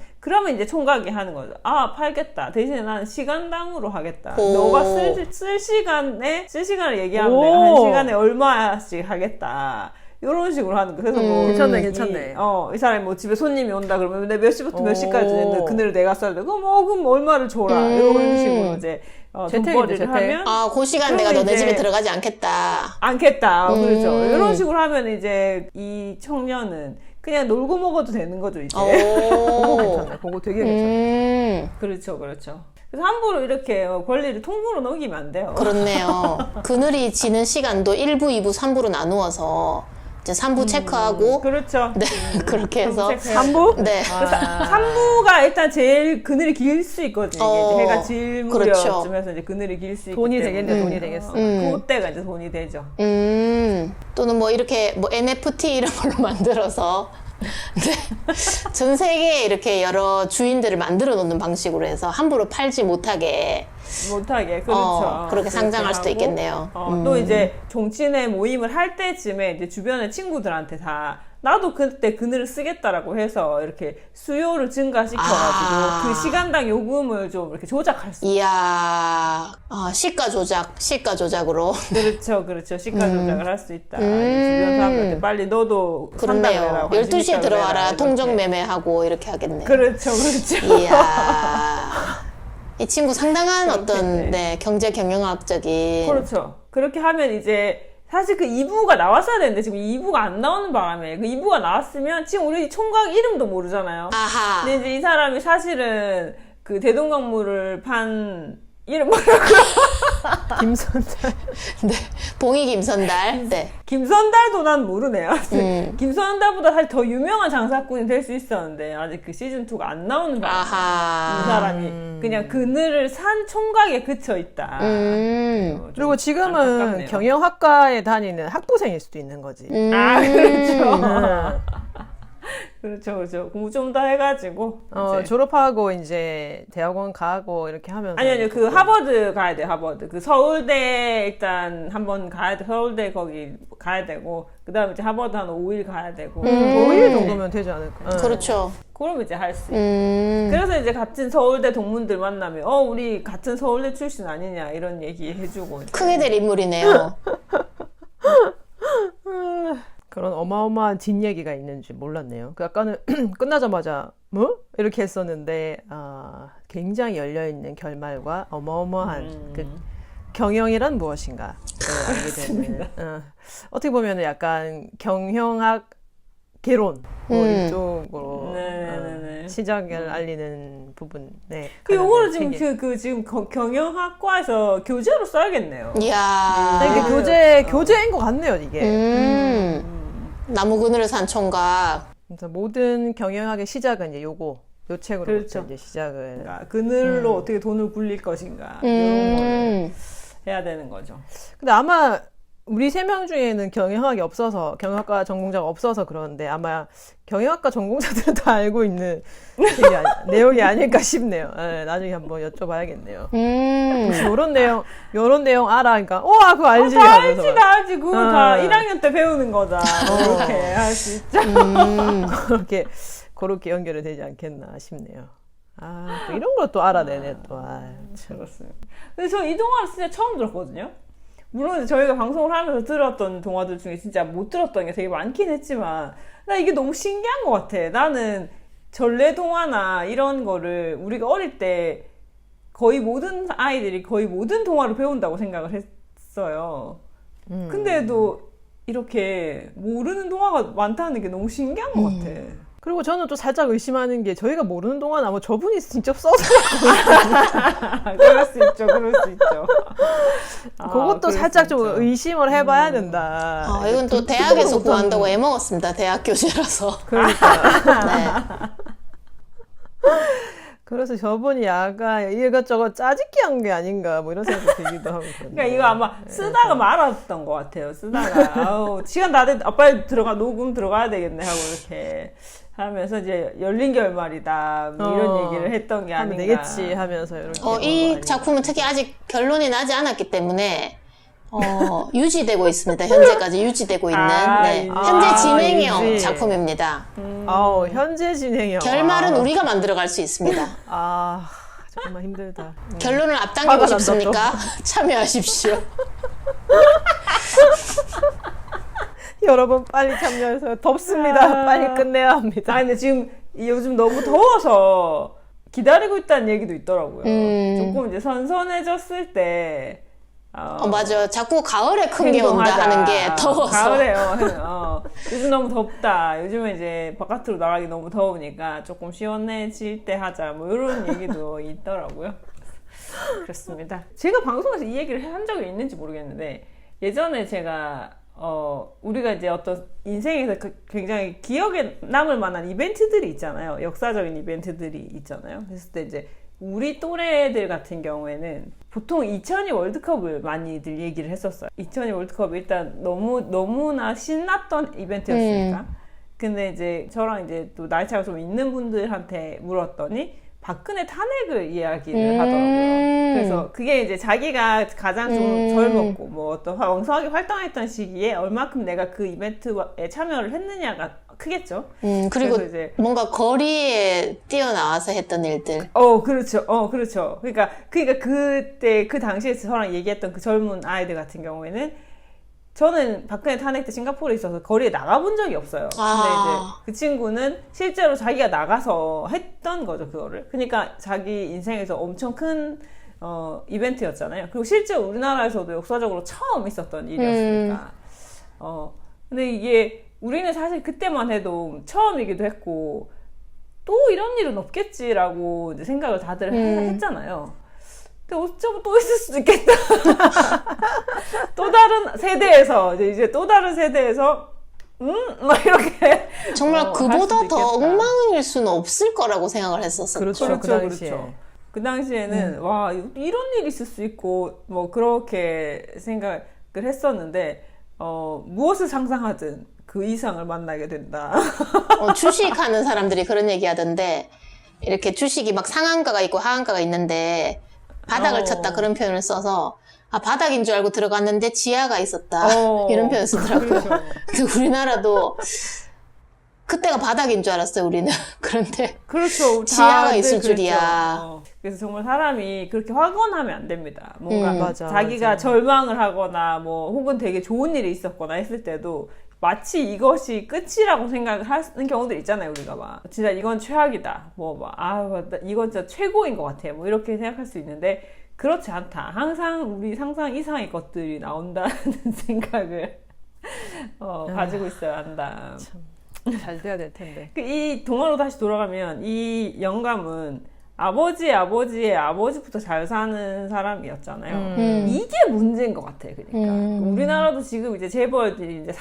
이제 총각이 하는 거죠. 팔겠다. 대신에 나는 시간당으로 하겠다. 너가 쓸 시간을 얘기하면 내가 한 시간에 얼마씩 하겠다. 이런 식으로 하는 거. 그래서 뭐 괜찮네. 이 사람이 뭐 집에 손님이 온다 그러면 내 몇 시부터 몇 시까지 그늘을 내가 써야 돼. 그럼 얼마를 줘라. 이런 식으로 이제 재택이죠, 돈벌이를 재택. 하면 그 시간 내가 그럼 너네 이제 집에 들어가지 않겠다. 않겠다. 그렇죠. 이런 식으로 하면 이제 이 청년은 그냥 놀고 먹어도 되는 거죠, 이제. 그거 오. 괜찮네. 그거 되게 괜찮네. 그렇죠, 그렇죠. 그래서 함부로 이렇게 권리를 통으로 넘기면 안 돼요. 그렇네요. 그늘이 지는 시간도 1부, 2부, 3부로 나누어서 이제 3부 체크하고 그렇죠. 네, 그렇게 해서 3부? 네. 3부가 일단 제일 그늘이 길 수 있거든요. 이제 해가 질 그렇죠. 무렵쯤에서 이제 그늘이 길 수 있기 돈이 때문에. 되겠네, 돈이 되겠어. 그때가 이제 돈이 되죠. 또는 뭐 이렇게 뭐 NFT 이런 걸로 만들어서 네. 전 세계에 이렇게 여러 주인들을 만들어 놓는 방식으로 해서 함부로 팔지 못하게 그렇죠. 그렇게 상장할 수도 하고, 있겠네요. 또 이제 종친회 모임을 할 때쯤에 이제 주변의 친구들한테 다 나도 그때 그늘을 쓰겠다라고 해서 이렇게 수요를 증가시켜가지고 그 시간당 요금을 좀 이렇게 조작할 수 이야, 시가 조작으로. 그렇죠. 시가 조작을 할 수 있다. 주변 사람들한테 빨리 너도 그렇네요. 산다고 해라. 12시에 들어와라. 이렇게. 통정 매매하고 이렇게 하겠네요. 그렇죠. 이야. 이 친구 상당한 어떤 네, 경제 경영학적인 그렇죠. 그렇게 하면 이제 사실 그 2부가 나왔어야 되는데 지금 2부가 안 나오는 바람에 그 2부가 나왔으면 지금 우리 총각 이름도 모르잖아요. 아하. 근데 이제 이 사람이 사실은 그 대동강물을 판 이름 뭐라고? 김선달. 네. 봉이 김선달. 네. 김선달도 난 모르네요. 김선달보다 사실 더 유명한 장사꾼이 될 수 있었는데 아직 그 시즌2가 안 나오는 바람에 아하. 이 사람이 그냥 그늘을 산 총각에 그쳐 있다. 그리고 지금은 안타깝네요. 경영학과에 다니는 학부생일 수도 있는 거지. 그렇죠. 그렇죠. 공부 좀 더 해가지고. 이제. 졸업하고 이제 대학원 가고 이렇게 하면서. 아니요. 그 하버드 가야 돼요, 하버드. 그 서울대 일단 한번 가야 돼. 서울대 거기 가야 되고, 그 다음에 이제 하버드 한 5일 가야 되고. 5일 정도면 되지 않을까. 그렇죠. 그럼 이제 할 수 있고. 그래서 이제 같은 서울대 동문들 만나면, 우리 같은 서울대 출신 아니냐, 이런 얘기 해주고. 이제. 크게 될 인물이네요. 그런 어마어마한 뒷얘기가 있는 줄 몰랐네요. 그 아까는 끝나자마자 뭐? 이렇게 했었는데 굉장히 열려있는 결말과 어마어마한 그 경영이란 무엇인가 알게 되는 어떻게 보면 약간 경영학 개론 이쪽으로 시작을 알리는 부분. 네. 요거를 지금 지금 경영학과에서 교재로 써야겠네요. 이야. 이게 교재인 것 같네요, 이게. 나무 그늘을 산 총각. 그래서 모든 경영학의 시작은 이제 요 책으로부터 그렇죠. 이제 시작을. 그러니까 그늘로 어떻게 돈을 굴릴 것인가 이런 거를 해야 되는 거죠. 근데 아마 우리 3명 중에는 경영학과 전공자가 없어서 그러는데 아마 경영학과 전공자들은 다 알고 있는 내용이 아닐까 싶네요. 네, 나중에 한번 여쭤봐야겠네요. 요런 내용 알아? 그러니까, 그거 알지? 다 하면서 알지, 다 알지. 그거 다 1학년 때 배우는 거다. 이렇게 할 수 있죠. 그렇게 연결이 되지 않겠나 싶네요. 또 이런 걸 또 알아내네, 또. 그렇습니다. 근데 저 이 동화를 진짜 처음 들었거든요. 물론 저희가 방송을 하면서 들었던 동화들 중에 진짜 못 들었던 게 되게 많긴 했지만 나 이게 너무 신기한 것 같아. 나는 전래 동화나 이런 거를 우리가 어릴 때 거의 모든 아이들이 거의 모든 동화를 배운다고 생각을 했어요. 근데도 이렇게 모르는 동화가 많다는 게 너무 신기한 것 같아. 그리고 저는 또 살짝 의심하는 게 저희가 모르는 동안 아마 저분이 직접 써서 그럴 수 있죠. 그것도 살짝 좀 의심을 해봐야 된다. 이건 또 대학에서 구한다고 애먹었습니다. 대학 교재라서. 그러니까. 네. 그래서 저분이 약간 이것저것 짜집기 한 게 아닌가 뭐 이런 생각이 들기도 하고. 그러니까 이거 아마 쓰다가 말았던 것 같아요. 쓰다가 시간 다 됐다. 빨리 녹음 들어가야 되겠네 하고 이렇게 하면서 이제 열린 결말이다 뭐 이런 얘기를 했던 게 하면 아닌가. 되겠지 하면서 이렇게. 이 작품은 특히 아직 결론이 나지 않았기 때문에 유지되고 있습니다. 현재까지 유지되고 있는 현재 진행형 유지. 작품입니다. 현재 진행형. 결말은 우리가 만들어갈 수 있습니다. 정말 힘들다. 결론을 앞당기고 싶습니까? 참여하십시오. 여러분 빨리 참여해서 덥습니다. 빨리 끝내야 합니다. 근데 지금 요즘 너무 더워서 기다리고 있다는 얘기도 있더라고요. 음. 조금 이제 선선해졌을 때 맞아. 자꾸 가을에 큰 게 온다 행동하자. 하는 게 더워서. 가을에요. 요즘 너무 덥다. 요즘에 이제 바깥으로 나가기 너무 더우니까 조금 시원해질 때 하자. 뭐 이런 얘기도 있더라고요. 그렇습니다. 제가 방송에서 이 얘기를 한 적이 있는지 모르겠는데 예전에 제가 우리가 이제 어떤 인생에서 굉장히 기억에 남을 만한 이벤트들이 있잖아요. 역사적인 이벤트들이 있잖아요. 그랬을 때 이제 우리 또래들 같은 경우에는 보통 2002 월드컵을 많이들 얘기를 했었어요. 2002 월드컵이 일단 너무나 신났던 이벤트였으니까. 근데 이제 저랑 이제 또 나이 차이가 좀 있는 분들한테 물었더니 박근혜 탄핵을 이야기를 하더라고요. 그래서 그게 이제 자기가 가장 좀 젊었고 뭐 어떤 왕성하게 활동했던 시기에 얼마큼 내가 그 이벤트에 참여를 했느냐가 크겠죠. 그리고 그래서 이제 뭔가 거리에 뛰어나와서 했던 일들. 그렇죠. 그렇죠. 그러니까 그때 그 당시에 저랑 얘기했던 그 젊은 아이들 같은 경우에는 저는 박근혜 탄핵 때 싱가포르에 있어서 거리에 나가본 적이 없어요. 근데 이제 그 친구는 실제로 자기가 나가서 했던 거죠, 그거를. 그러니까 자기 인생에서 엄청 큰 이벤트였잖아요. 그리고 실제 우리나라에서도 역사적으로 처음 있었던 일이었으니까. 근데 이게 우리는 사실 그때만 해도 처음이기도 했고 또 이런 일은 없겠지라고 이제 생각을 다들 했잖아요. 근데 어쩌면 또 있을 수도 있겠다. 또 다른 세대에서 이제 또 다른 세대에서 막 이렇게 정말 할 그보다 수도 더 있겠다. 엉망일 수는 없을 거라고 생각을 했었었죠. 그렇죠. 그 당시에. 그 당시에는 와 이런 일이 있을 수 있고 뭐 그렇게 생각을 했었는데 무엇을 상상하든 그 이상을 만나게 된다. 주식하는 사람들이 그런 얘기 하던데 이렇게 주식이 막 상한가가 있고 하한가가 있는데 바닥을 쳤다 그런 표현을 써서 바닥인 줄 알고 들어갔는데 지하가 있었다 이런 표현을 쓰더라고요. 그렇죠. 근데 우리나라도 그때가 바닥인 줄 알았어요, 우리는. 그런데 그렇죠. 지하가 다들 있을 그랬죠. 줄이야. 그래서 정말 사람이 그렇게 확언하면 안 됩니다. 뭔가 맞아, 자기가 맞아. 절망을 하거나 뭐 혹은 되게 좋은 일이 있었거나 했을 때도 마치 이것이 끝이라고 생각을 하는 경우들 있잖아요, 우리가 막. 진짜 이건 최악이다. 이건 진짜 최고인 것 같아. 뭐 이렇게 생각할 수 있는데 그렇지 않다. 항상 우리 상상 이상의 것들이 나온다는 생각을 가지고 있어야 한다. 잘 돼야 될 텐데. 이 동화로 다시 돌아가면 이 영감은 아버지의 아버지의 아버지부터 잘 사는 사람이었잖아요. 이게 문제인 것 같아. 그러니까 우리나라도 지금 이제 재벌들이 이제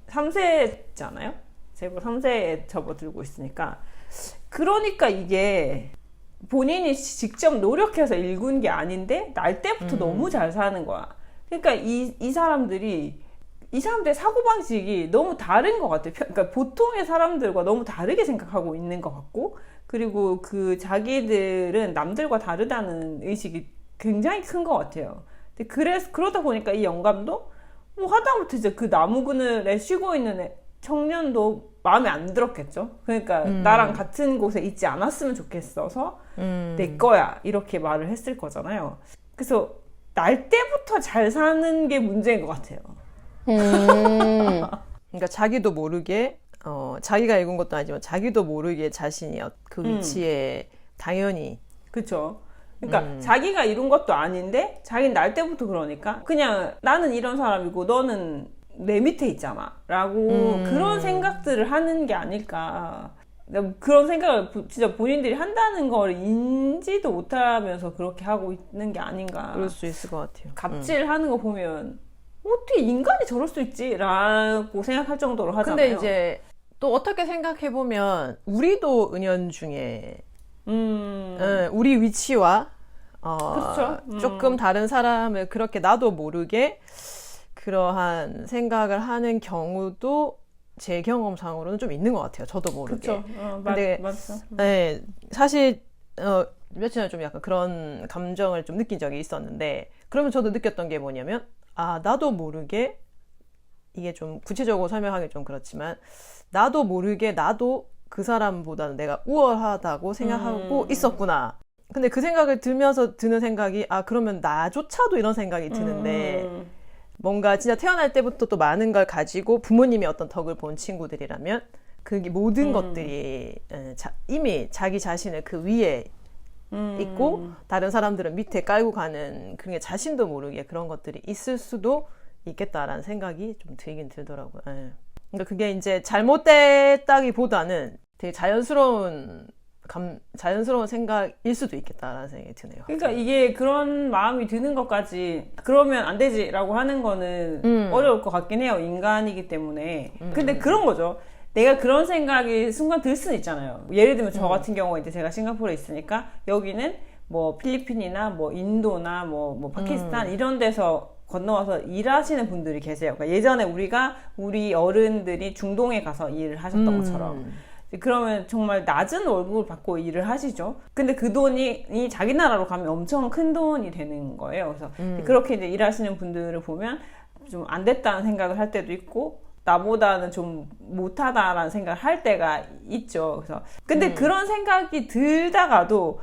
3세잖아요. 재벌 3세에 접어들고 있으니까. 그러니까 이게 본인이 직접 노력해서 일군 게 아닌데 날 때부터 너무 잘 사는 거야. 그러니까 이 사람들의 사고방식이 너무 다른 것 같아요. 그러니까 보통의 사람들과 너무 다르게 생각하고 있는 것 같고, 그리고 그 자기들은 남들과 다르다는 의식이 굉장히 큰 것 같아요. 근데 그러다 보니까 이 영감도 뭐 하다못해 이제 그 나무 그늘에 쉬고 있는 청년도 마음에 안 들었겠죠. 그러니까 나랑 같은 곳에 있지 않았으면 좋겠어서 내 거야 이렇게 말을 했을 거잖아요. 그래서 날 때부터 잘 사는 게 문제인 것 같아요. 그러니까 자기도 모르게 자기가 읽은 것도 아니지만 자기도 모르게 자신이 그 위치에 당연히 그렇죠. 그러니까 자기가 이룬 것도 아닌데 자기는 날 때부터 그러니까 그냥 나는 이런 사람이고 너는 내 밑에 있잖아 라고 그런 생각들을 하는 게 아닐까. 그런 생각을 진짜 본인들이 한다는 걸 인지도 못하면서 그렇게 하고 있는 게 아닌가. 그럴 수 있을 것 같아요. 갑질하는 거 보면 어떻게 인간이 저럴 수 있지? 라고 생각할 정도로 하잖아요. 근데 이제 또 어떻게 생각해보면 우리도 은연중에 우리 위치와 그렇죠. 조금 다른 사람을 그렇게 나도 모르게 그러한 생각을 하는 경우도 제 경험상으로는 좀 있는 것 같아요. 저도 모르게. 그렇죠. 근데 맞죠. 네, 사실 며칠 전에 좀 약간 그런 감정을 좀 느낀 적이 있었는데, 그러면 저도 느꼈던 게 뭐냐면 나도 모르게, 이게 좀 구체적으로 설명하기 좀 그렇지만 나도 모르게 나도 그 사람보다는 내가 우월하다고 생각하고 있었구나. 근데 그 생각을 들면서 드는 생각이 그러면 나조차도 이런 생각이 드는데 뭔가 진짜 태어날 때부터 또 많은 걸 가지고 부모님의 어떤 덕을 본 친구들이라면 그게 모든 것들이 이미 자기 자신을 그 위에 있고 다른 사람들은 밑에 깔고 가는 그런 게 자신도 모르게 그런 것들이 있을 수도 있겠다라는 생각이 좀 들긴 들더라고요. 예. 그러니까 그게 이제 잘못됐다기보다는 되게 자연스러운 생각일 수도 있겠다라는 생각이 드네요. 그러니까 이게 그런 마음이 드는 것까지 그러면 안 되지라고 하는 거는 어려울 것 같긴 해요. 인간이기 때문에. 근데 그런 거죠. 내가 그런 생각이 순간 들 수는 있잖아요. 예를 들면 저 같은 경우에 이제 제가 싱가포르에 있으니까 여기는 뭐 필리핀이나 뭐 인도나 뭐 파키스탄 이런 데서 건너와서 일하시는 분들이 계세요. 그러니까 예전에 우리 어른들이 중동에 가서 일을 하셨던 것처럼. 그러면 정말 낮은 월급을 받고 일을 하시죠. 근데 그 돈이 자기 나라로 가면 엄청 큰 돈이 되는 거예요. 그래서 그렇게 이제 일하시는 분들을 보면 좀 안 됐다는 생각을 할 때도 있고, 나보다는 좀 못하다라는 생각을 할 때가 있죠. 그래서 근데 그런 생각이 들다가도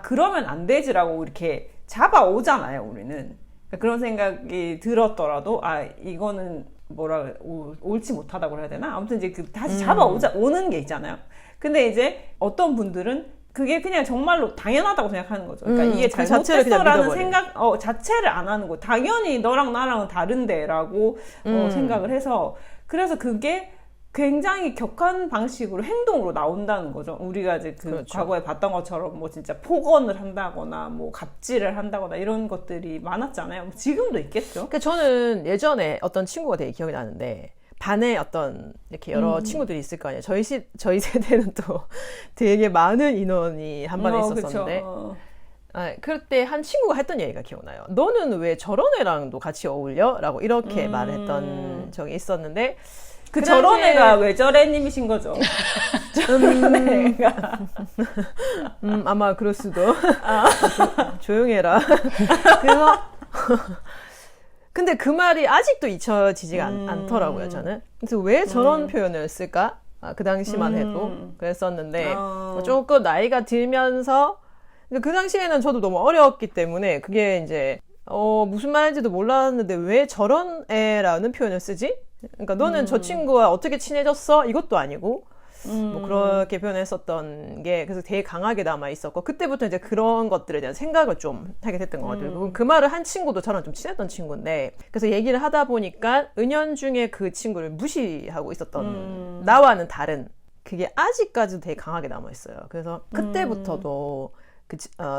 그러면 안 되지라고 이렇게 잡아오잖아요, 우리는. 그러니까 그런 생각이 들었더라도 이거는 옳지 못하다고 해야 되나? 아무튼 이제 다시 오는 게 있잖아요. 근데 이제 어떤 분들은 그게 그냥 정말로 당연하다고 생각하는 거죠. 그러니까 이게 잘못됐어라는 생각 자체를 안 하는 거. 당연히 너랑 나랑은 다른데라고 생각을 해서, 그래서 그게 굉장히 격한 방식으로 행동으로 나온다는 거죠. 우리가 이제 그렇죠. 과거에 봤던 것처럼 뭐 진짜 폭언을 한다거나 뭐 갑질을 한다거나 이런 것들이 많았잖아요. 지금도 있겠죠. 그러니까 저는 예전에 어떤 친구가 되게 기억이 나는데, 반에 어떤 이렇게 여러 친구들이 있을 거 아니에요. 저희 세대는 또 되게 많은 인원이 한 반에 있었었는데, 그럴 때 한 친구가 했던 얘기가 기억나요. 너는 왜 저런 애랑도 같이 어울려? 라고 이렇게 말했던 적이 있었는데, 그 저런 애가 왜 저래 님이신 거죠. 아마 그럴 수도. 조용해라. 그래서 근데 그 말이 아직도 잊혀지지가 않더라고요, 저는. 그래서 왜 저런 표현을 쓸까? 그 당시만 해도 그랬었는데, 조금 나이가 들면서, 그 당시에는 저도 너무 어려웠기 때문에, 그게 이제, 무슨 말인지도 몰랐는데, 왜 저런 애라는 표현을 쓰지? 그러니까 너는 저 친구와 어떻게 친해졌어? 이것도 아니고, 뭐 그렇게 표현했었던 게, 그래서 되게 강하게 남아 있었고, 그때부터 이제 그런 것들에 대한 생각을 좀 하게 됐던 것 같아요. 그 말을 한 친구도 저랑 좀 친했던 친구인데, 그래서 얘기를 하다 보니까 은연중에 그 친구를 무시하고 있었던, 나와는 다른, 그게 아직까지도 되게 강하게 남아 있어요. 그래서 그때부터도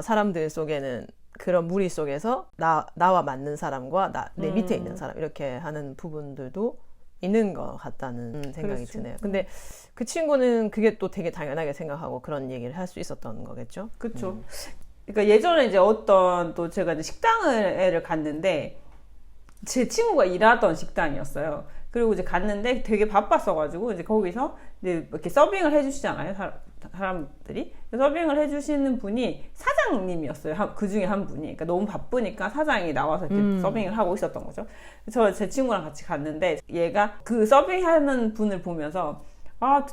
사람들 속에는 그런 무리 속에서 나와 맞는 사람과 내 밑에 있는 사람, 이렇게 하는 부분들도 있는 것 같다는 생각이 드네요. 근데 그 친구는 그게 또 되게 당연하게 생각하고 그런 얘기를 할 수 있었던 거겠죠? 그렇죠. 그러니까 예전에 이제 또 제가 이제 식당을 갔는데, 제 친구가 일하던 식당이었어요. 그리고 이제 갔는데 되게 바빴어가지고 이제 거기서 이제 이렇게 서빙을 해주시잖아요, 사람들이. 서빙을 해주시는 분이 사장님이었어요. 그 중에 한 분이. 그러니까 너무 바쁘니까 사장이 나와서 이렇게 서빙을 하고 있었던 거죠. 제 친구랑 같이 갔는데, 얘가 그 서빙하는 분을 보면서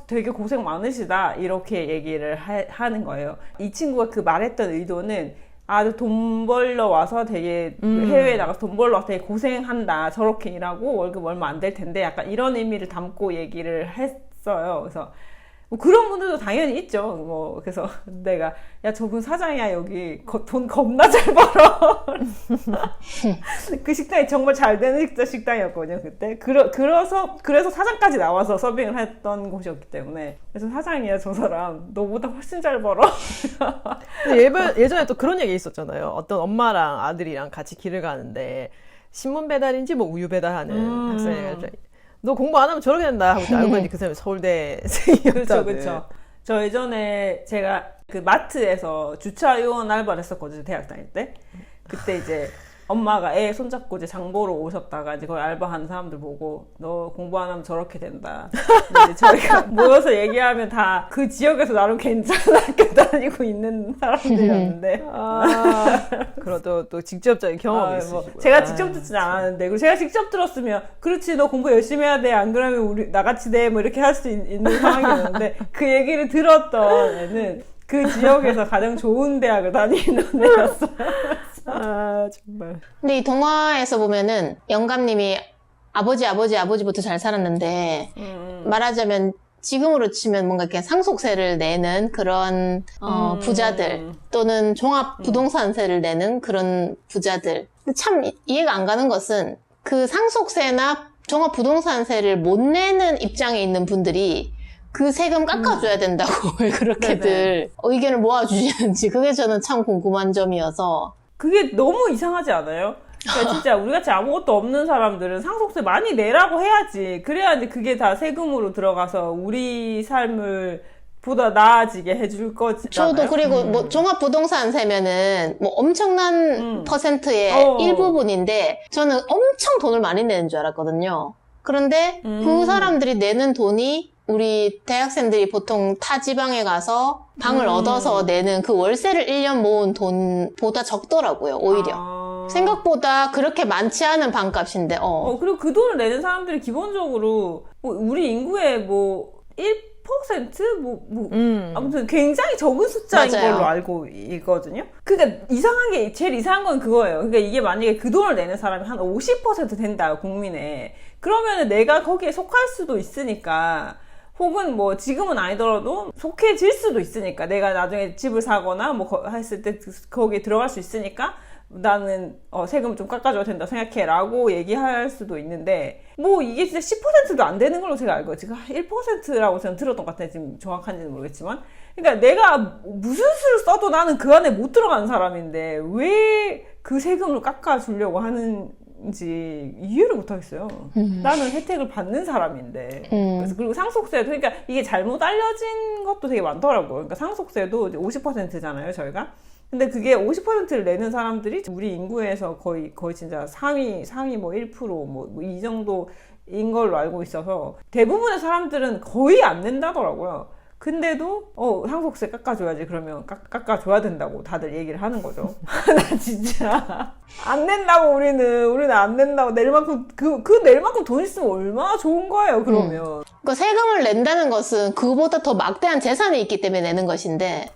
되게 고생 많으시다, 이렇게 얘기를 하는 거예요. 이 친구가 그 말했던 의도는 돈 벌러 와서 되게 해외에 나가서 돈 벌러 와서 되게 고생한다, 저렇게 일하고 월급 얼마 안 될 텐데, 약간 이런 의미를 담고 얘기를 했어요. 그래서 뭐 그런 분들도 당연히 있죠. 그래서 내가 저분 사장이야, 여기 돈 겁나 잘 벌어. 그 식당이 정말 잘 되는 식당이었거든요, 그때. 그래서 사장까지 나와서 서빙을 했던 곳이었기 때문에. 그래서 사장이야, 저 사람 너보다 훨씬 잘 벌어. 근데 예전에 또 그런 얘기 있었잖아요. 어떤 엄마랑 아들이랑 같이 길을 가는데 신문 배달인지 뭐 우유 배달하는 학생이 너 공부 안 하면 저렇게 된다 하고 알고 보니 그 사람이 서울대생이었다는. 그렇죠. 저 예전에 제가 그 마트에서 주차 요원 알바를 했었거든요, 대학 다닐 때. 그때 이제 엄마가 애 손잡고 이제 장 보러 오셨다가 이제 거기 알바하는 사람들 보고 너 공부 안 하면 저렇게 된다. 이제 저희가 모여서 얘기하면 다 그 지역에서 나름 괜찮은 학교 다니고 있는 사람들이었는데. 그래도 또 직접적인 경험이 있으시고. 제가 직접 듣진 않았는데, 그리고 제가 직접 들었으면 그렇지, 너 공부 열심히 해야 돼, 안 그러면 우리 나같이 돼, 뭐 이렇게 할 수 있는 상황이었는데, 그 얘기를 들었던 애는 그 지역에서 가장 좋은 대학을 다니는 애였어요. 정말. 근데 이 동화에서 보면은 영감님이 아버지부터 잘 살았는데 말하자면 지금으로 치면 뭔가 이렇게 상속세를 내는 그런 부자들 또는 종합 부동산세를 내는 그런 부자들. 근데 참 이해가 안 가는 것은 그 상속세나 종합 부동산세를 못 내는 입장에 있는 분들이 그 세금 깎아줘야 된다고 왜 그렇게들 의견을 모아주시는지 그게 저는 참 궁금한 점이어서. 그게 너무 이상하지 않아요? 그러니까 진짜 우리같이 아무것도 없는 사람들은 상속세 많이 내라고 해야지. 그래야지 그게 다 세금으로 들어가서 우리 삶을 보다 나아지게 해줄 거잖아요. 저도 그리고 뭐 종합부동산세면은 뭐 엄청난 퍼센트의 일부분인데 저는 엄청 돈을 많이 내는 줄 알았거든요. 그런데 그 사람들이 내는 돈이 우리 대학생들이 보통 타 지방에 가서 방을 얻어서 내는 그 월세를 1년 모은 돈보다 적더라고요, 오히려. 생각보다 그렇게 많지 않은 방값인데, 그리고 그 돈을 내는 사람들이 기본적으로 뭐 우리 인구의 뭐 1%? 아무튼 굉장히 적은 숫자인 맞아요. 걸로 알고 있거든요. 그러니까 제일 이상한 건 그거예요. 그러니까 이게 만약에 그 돈을 내는 사람이 한 50% 된다, 국민의. 그러면은 내가 거기에 속할 수도 있으니까, 혹은 뭐 지금은 아니더라도 속해질 수도 있으니까, 내가 나중에 집을 사거나 뭐 했을 때 거기에 들어갈 수 있으니까 나는 세금 좀 깎아줘야 된다 생각해 라고 얘기할 수도 있는데, 뭐 이게 진짜 10%도 안 되는 걸로 제가 알고, 지금 1%라고 저는 들었던 것 같아요. 지금 정확한지는 모르겠지만. 그러니까 내가 무슨 수를 써도 나는 그 안에 못 들어가는 사람인데 왜 그 세금을 깎아주려고 하는지 이해를 못 하겠어요. 나는 혜택을 받는 사람인데. 그래서 그리고 상속세도, 그러니까 이게 잘못 알려진 것도 되게 많더라고요. 그러니까 상속세도 50%잖아요, 저희가. 근데 그게 50%를 내는 사람들이 우리 인구에서 거의 진짜 상위 뭐 1% 뭐 이 정도인 걸로 알고 있어서 대부분의 사람들은 거의 안 낸다더라고요. 근데도 상속세 깎아줘야지, 그러면 깎아줘야 된다고 다들 얘기를 하는 거죠. 나 진짜 안 낸다고, 우리는 안 낸다고. 낼 만큼 낼 만큼 돈 있으면 얼마나 좋은 거예요, 그러면. 그러니까 세금을 낸다는 것은 그보다 더 막대한 재산이 있기 때문에 내는 것인데.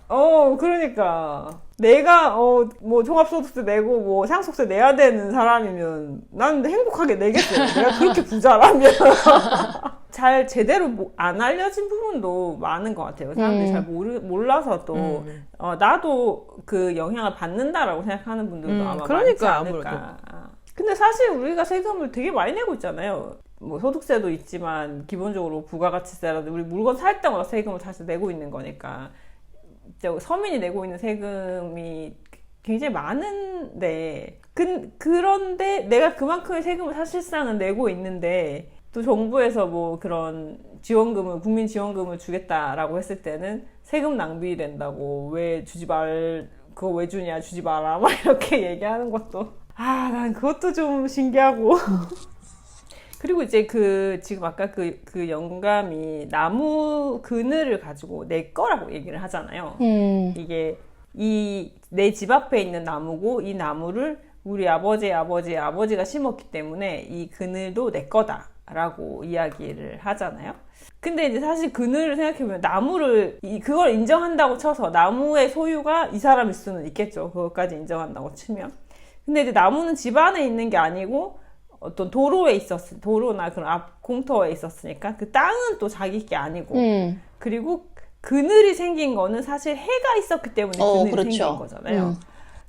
그러니까 내가 뭐 종합소득세 내고 뭐 상속세 내야 되는 사람이면 나는 행복하게 내겠어요. 내가 그렇게 부자라면. 잘 제대로 안 알려진 부분도 많은 것 같아요. 사람들이 잘 몰라서 또 나도 그 영향을 받는다라고 생각하는 분들도 아마 많지 않을까. 근데 사실 우리가 세금을 되게 많이 내고 있잖아요. 뭐 소득세도 있지만 기본적으로 부가가치세라도 우리 물건 살 때마다 세금을 사실 내고 있는 거니까 서민이 내고 있는 세금이 굉장히 많은데, 그런데 내가 그만큼의 세금을 사실상은 내고 있는데 또 정부에서 뭐 그런 국민 지원금을 주겠다라고 했을 때는 세금 낭비된다고, 그거 왜 주냐, 주지 마라 막 이렇게 얘기하는 것도 난 그것도 좀 신기하고. 그리고 이제 지금 아까 그 영감이 나무 그늘을 가지고 내 거라고 얘기를 하잖아요. 이게 내 집 앞에 있는 나무고, 이 나무를 우리 아버지의 아버지가 심었기 때문에 이 그늘도 내 거다라고 이야기를 하잖아요. 근데 이제 사실 그늘을 생각해보면 그걸 인정한다고 쳐서 나무의 소유가 이 사람일 수는 있겠죠. 그것까지 인정한다고 치면. 근데 이제 나무는 집 안에 있는 게 아니고 어떤 도로나 그런 앞 공터에 있었으니까 그 땅은 또 자기 게 아니고, 그리고 그늘이 생긴 거는 사실 해가 있었기 때문에 그늘이 그렇죠. 생긴 거잖아요.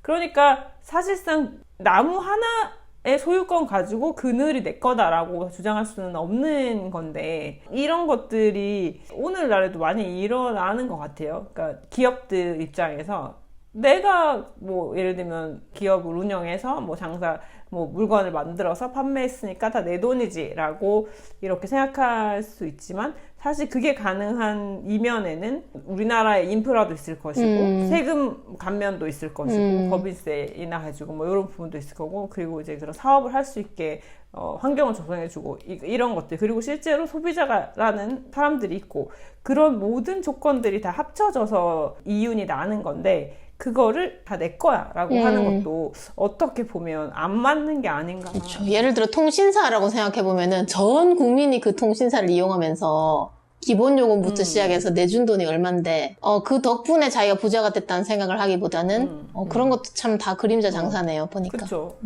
그러니까 사실상 나무 하나의 소유권 가지고 그늘이 내 거다라고 주장할 수는 없는 건데, 이런 것들이 오늘날에도 많이 일어나는 것 같아요. 그러니까 기업들 입장에서 내가 뭐 예를 들면 기업을 운영해서 뭐 물건을 만들어서 판매했으니까 다 내 돈이지라고 이렇게 생각할 수 있지만, 사실 그게 가능한 이면에는 우리나라의 인프라도 있을 것이고 세금 감면도 있을 것이고 법인세이나 가지고 뭐 이런 부분도 있을 거고, 그리고 이제 그런 사업을 할 수 있게 환경을 조성해주고 이런 것들, 그리고 실제로 소비자라는 사람들이 있고, 그런 모든 조건들이 다 합쳐져서 이윤이 나는 건데, 그거를 다 내 거야 라고 하는 것도 어떻게 보면 안 맞는 게 아닌가. 그렇죠. 예를 들어 통신사라고 생각해보면은 전 국민이 그 통신사를 이용하면서 기본요금부터 시작해서 내준 돈이 얼만데 그 덕분에 자기가 부자가 됐다는 생각을 하기보다는 그런 것도 참 다 그림자 장사네요, 보니까. 그렇죠.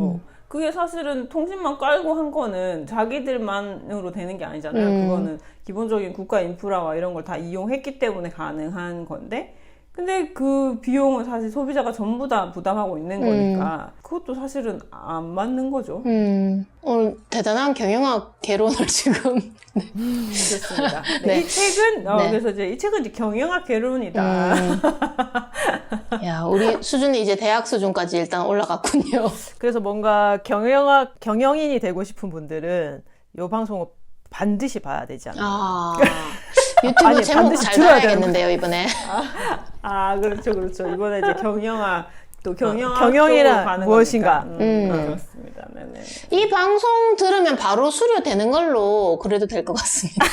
그게 사실은 통신망 깔고 한 거는 자기들만으로 되는 게 아니잖아요. 그거는 기본적인 국가 인프라와 이런 걸 다 이용했기 때문에 가능한 건데, 근데 그 비용은 사실 소비자가 전부 다 부담하고 있는 거니까 그것도 사실은 안 맞는 거죠. 오늘 대단한 경영학 개론을 지금. 그렇습니다. 네. 이 책은 네. 그래서 이제 이 책은 이제 경영학 개론이다. 야, 우리 수준이 이제 대학 수준까지 일단 올라갔군요. 그래서 뭔가 경영인이 되고 싶은 분들은 이 방송을 반드시 봐야 되지 않나. 아, 유튜브 아니, 제목 반드시 잘 들어야 봐야겠는데요, 이번에. 아, 그렇죠, 그렇죠. 이번에 이제 경영학, 또 경영학 경영이란 쪽으로 가는 무엇인가. 거니까. 그렇습니다. 네네. 이 방송 들으면 바로 수료되는 걸로 그래도 될 것 같습니다.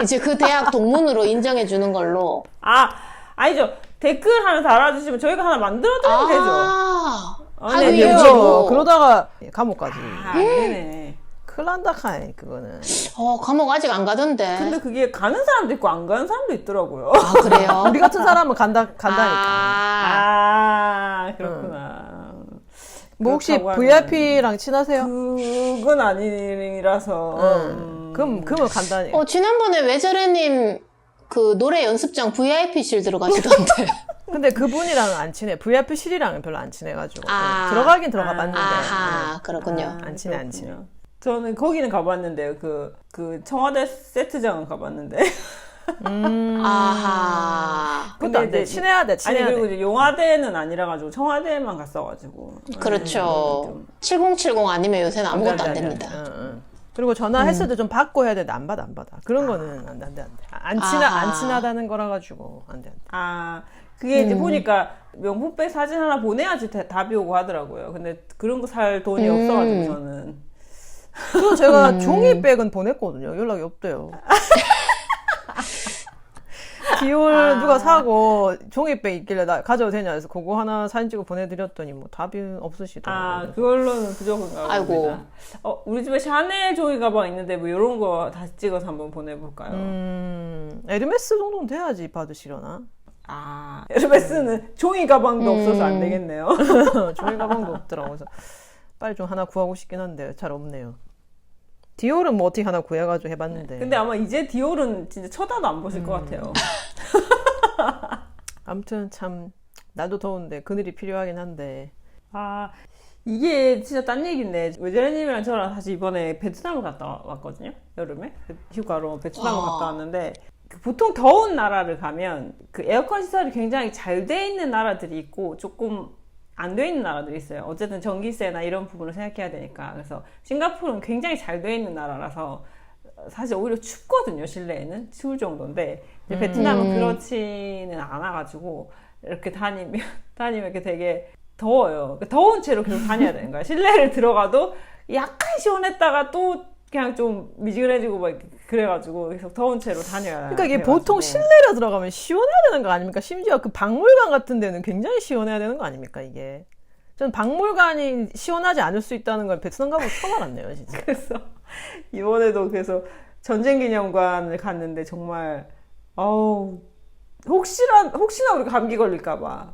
이제 그 대학 동문으로 인정해 주는 걸로. 아, 아니죠. 댓글 하나 달아주시면 저희가 하나 만들어드리면 되죠. 아, 네, 학위 네. 유지로. 그러다가 감옥까지. 아, 네네. 큰일 난다 카이 그거는. 감옥 아직 안 가던데. 근데 그게 가는 사람도 있고 안 가는 사람도 있더라고요. 아, 그래요? 우리 같은 사람은 간다니까. 아, 아, 그렇구나. 뭐 혹시 그렇다고 하면 VIP랑 친하세요? 그건 아니라서. 그럼 간다니까. 지난번에 외저래님 그 노래 연습장 VIP실 들어가시던데. 근데 그분이랑은 안 친해. VIP실이랑은 별로 안 친해가지고. 아. 들어가긴 들어가봤는데. 아하, 그렇군요. 안 친해, 안 그렇군요. 친해. 저는 거기는 가봤는데요. 그 청와대 세트장은 가봤는데. 아하. 그것도 안 돼. 이제 친해야 돼, 아니 친해야 그리고 돼. 이제 용화대는 아니라가지고 청와대만 갔어가지고. 그렇죠. 7070 아니면 요새는 아무것도 안 됩니다. 그리고 전화했을 때 좀 받고 해야 되는데 안 받아. 그런 거는 안 돼. 안 아하. 친하다는 거라 가지고 안 돼. 아, 그게 이제 보니까 명품백 사진 하나 보내야지 답이 오고 하더라고요. 근데 그런 거 살 돈이 없어가지고 저는. 그래서 제가 종이백은 보냈거든요. 연락이 없대요. 디올 누가 사고 종이백 있길래 나 가져도 되냐 해서 그거 하나 사진 찍어 보내드렸더니 뭐 답이 없으시더라고요. 아, 그걸로는 부족한가 봅니다. 아이고. 우리 집에 샤넬 종이 가방 있는데 뭐 이런 거 다시 찍어서 한번 보내볼까요? 에르메스 정도는 돼야지 받으시려나? 아, 에르메스는 종이 가방도 없어서 안 되겠네요. 종이 가방도 없더라고. 그래서 빨리 좀 하나 구하고 싶긴 한데 잘 없네요. 디올은 뭐 어떻게 하나 구해가지고 해봤는데. 근데 아마 이제 디올은 진짜 쳐다도 안 보실 것 같아요. 아무튼 참 날도 더운데 그늘이 필요하긴 한데. 아, 이게 진짜 딴 얘기인데 외제님이랑 저랑 사실 이번에 베트남을 갔다 왔거든요. 여름에 휴가로 베트남을 갔다 왔는데 보통 더운 나라를 가면 그 에어컨 시설이 굉장히 잘 돼 있는 나라들이 있고 조금 안 돼 있는 나라들이 있어요. 어쨌든 전기세나 이런 부분을 생각해야 되니까. 그래서 싱가포르는 굉장히 잘 돼 있는 나라라서 사실 오히려 춥거든요. 실내에는 추울 정도인데 이제 베트남은 그렇지는 않아가지고 이렇게 다니면 이렇게 되게 더워요. 더운 채로 계속 다녀야 되는 거야. 실내를 들어가도 약간 시원했다가 또 그냥 좀 미지근해지고 막 그래가지고 계속 더운 채로 다녀야. 그러니까 이게 돼가지고. 보통 실내로 들어가면 시원해야 되는 거 아닙니까? 심지어 그 박물관 같은 데는 굉장히 시원해야 되는 거 아닙니까? 이게. 전 박물관이 시원하지 않을 수 있다는 걸 베트남 가보고 처음 알았네요, 진짜. 그래서 이번에도 그래서 전쟁기념관을 갔는데 정말 혹시나 우리가 감기 걸릴까봐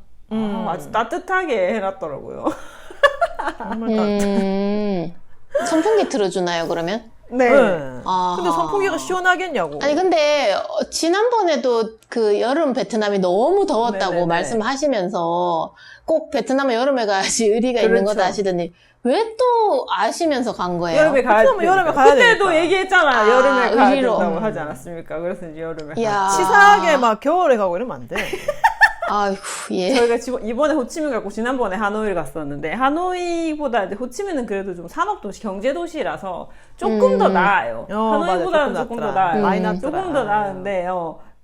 아주 따뜻하게 해놨더라고요. 정말 따뜻해. 선풍기 틀어주나요, 그러면? 네. 아. 근데 선풍기가 시원하겠냐고. 아니, 근데, 지난번에도 그 여름 베트남이 너무 더웠다고 네네네. 말씀하시면서 꼭 베트남은 여름에 가야지 의리가 있는 그렇죠. 거다 하시더니, 왜 또 아시면서 간 거예요? 여름에 가야 베트남은 여름에 가야 그때도 되니까. 얘기했잖아. 여름에 가야 의리로. 된다고 하지 않았습니까? 그래서 이제 여름에 이야. 가. 치사하게 막 겨울에 가고 이러면 안 돼. 아이고, 예. 저희가 이번에 호치민 갔고 지난번에 하노이를 갔었는데 하노이보다 이제 호치민은 그래도 좀 산업도시, 경제도시라서 조금 더 나아요. 하노이보다는 맞아. 조금 낫더라. 더 나아요. 많이 낫더라. 조금 더 나은데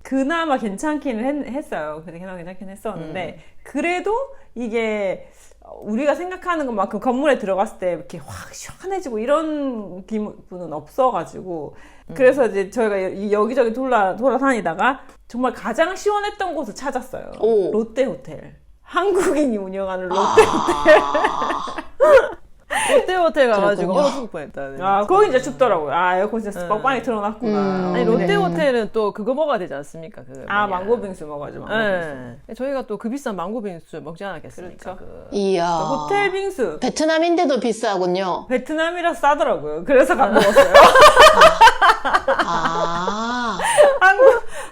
그나마 괜찮기는 했어요. 그나마 괜찮긴 했었는데 그래도 이게 우리가 생각하는 것만큼 건물에 들어갔을 때 이렇게 확 시원해지고 이런 기분은 없어가지고 그래서 이제 저희가 여기저기 돌아다니다가 정말 가장 시원했던 곳을 찾았어요. 오. 롯데 호텔. 한국인이 운영하는 롯데 호텔. 롯데호텔 가가지고 그랬군요. 얼어 죽을 뻔했다. 아, 거기 이제 춥더라고요. 아, 에어컨 진짜 빵빵히 틀어놨구나. 아니 네. 롯데호텔은 또 그거 먹어야 되지 않습니까? 그 아, 뭐냐. 망고빙수 먹어야죠, 망고빙수. 네. 저희가 또 그 비싼 망고빙수 먹지 않았겠습니까? 그렇죠. 이야. 호텔 빙수. 베트남인데도 비싸군요. 베트남이라 싸더라고요. 그래서 가 먹었어요. 아.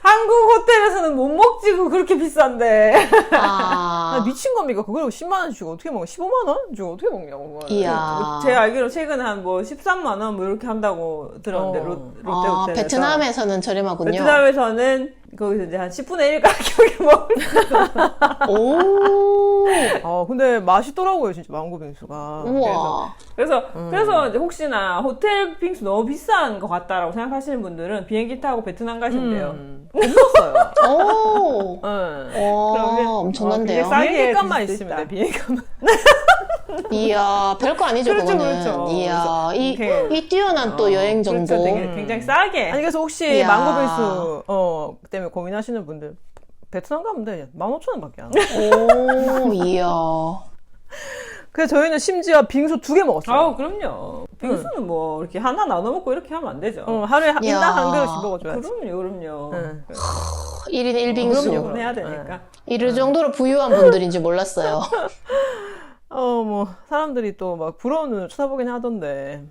한국 호텔에서는 못 먹지, 그거 그렇게 비싼데. 아, 아. 미친 겁니까? 그걸 10만 원 주고 어떻게 먹어? 15만 원 주고 어떻게 먹냐고. 그걸. 이야. 제가 알기로 최근에 한 뭐 13만원 뭐 이렇게 한다고 들었는데, 롯데 아, 호텔에서. 베트남에서는 저렴하군요. 베트남에서는 거기서 이제 한 10분의 1 가격에 먹을 오. 근데 맛있더라고요, 진짜 망고빙수가. 우와. 그래서 이제 혹시나 호텔 빙수 너무 비싼 것 같다라고 생각하시는 분들은 비행기 타고 베트남 가시면 돼요. 없었어요. 오. 네. 와, 엄청난데요. 되게 싸게 비행기 값만 드실 수 있으면 있다. 돼, 비행기 값만. 이야, 별거 아니죠, 그렇죠, 그거는. 그렇죠. 이야, 그래서 이 뛰어난 또 여행 정보. 그렇죠. 되게 굉장히 싸게. 아니, 그래서 혹시 이야. 망고빙수, 때문에 고민하시는 분들, 베트남 가면 돼. 15,000원 밖에 안 해. 오, 이야. 그래서 저희는 심지어 빙수 2개 먹었어요. 아우, 그럼요. 빙수는 뭐 이렇게 하나 나눠 먹고 이렇게 하면 안 되죠. 하루에 이야. 인당 한 그릇씩 먹어줘야지. 그럼요. 응. 1인 1빙수. 그럼요. 해야 되니까. 이럴 정도로 부유한 분들인지 몰랐어요. 사람들이 또 막 부러운 눈을 쳐다보긴 하던데.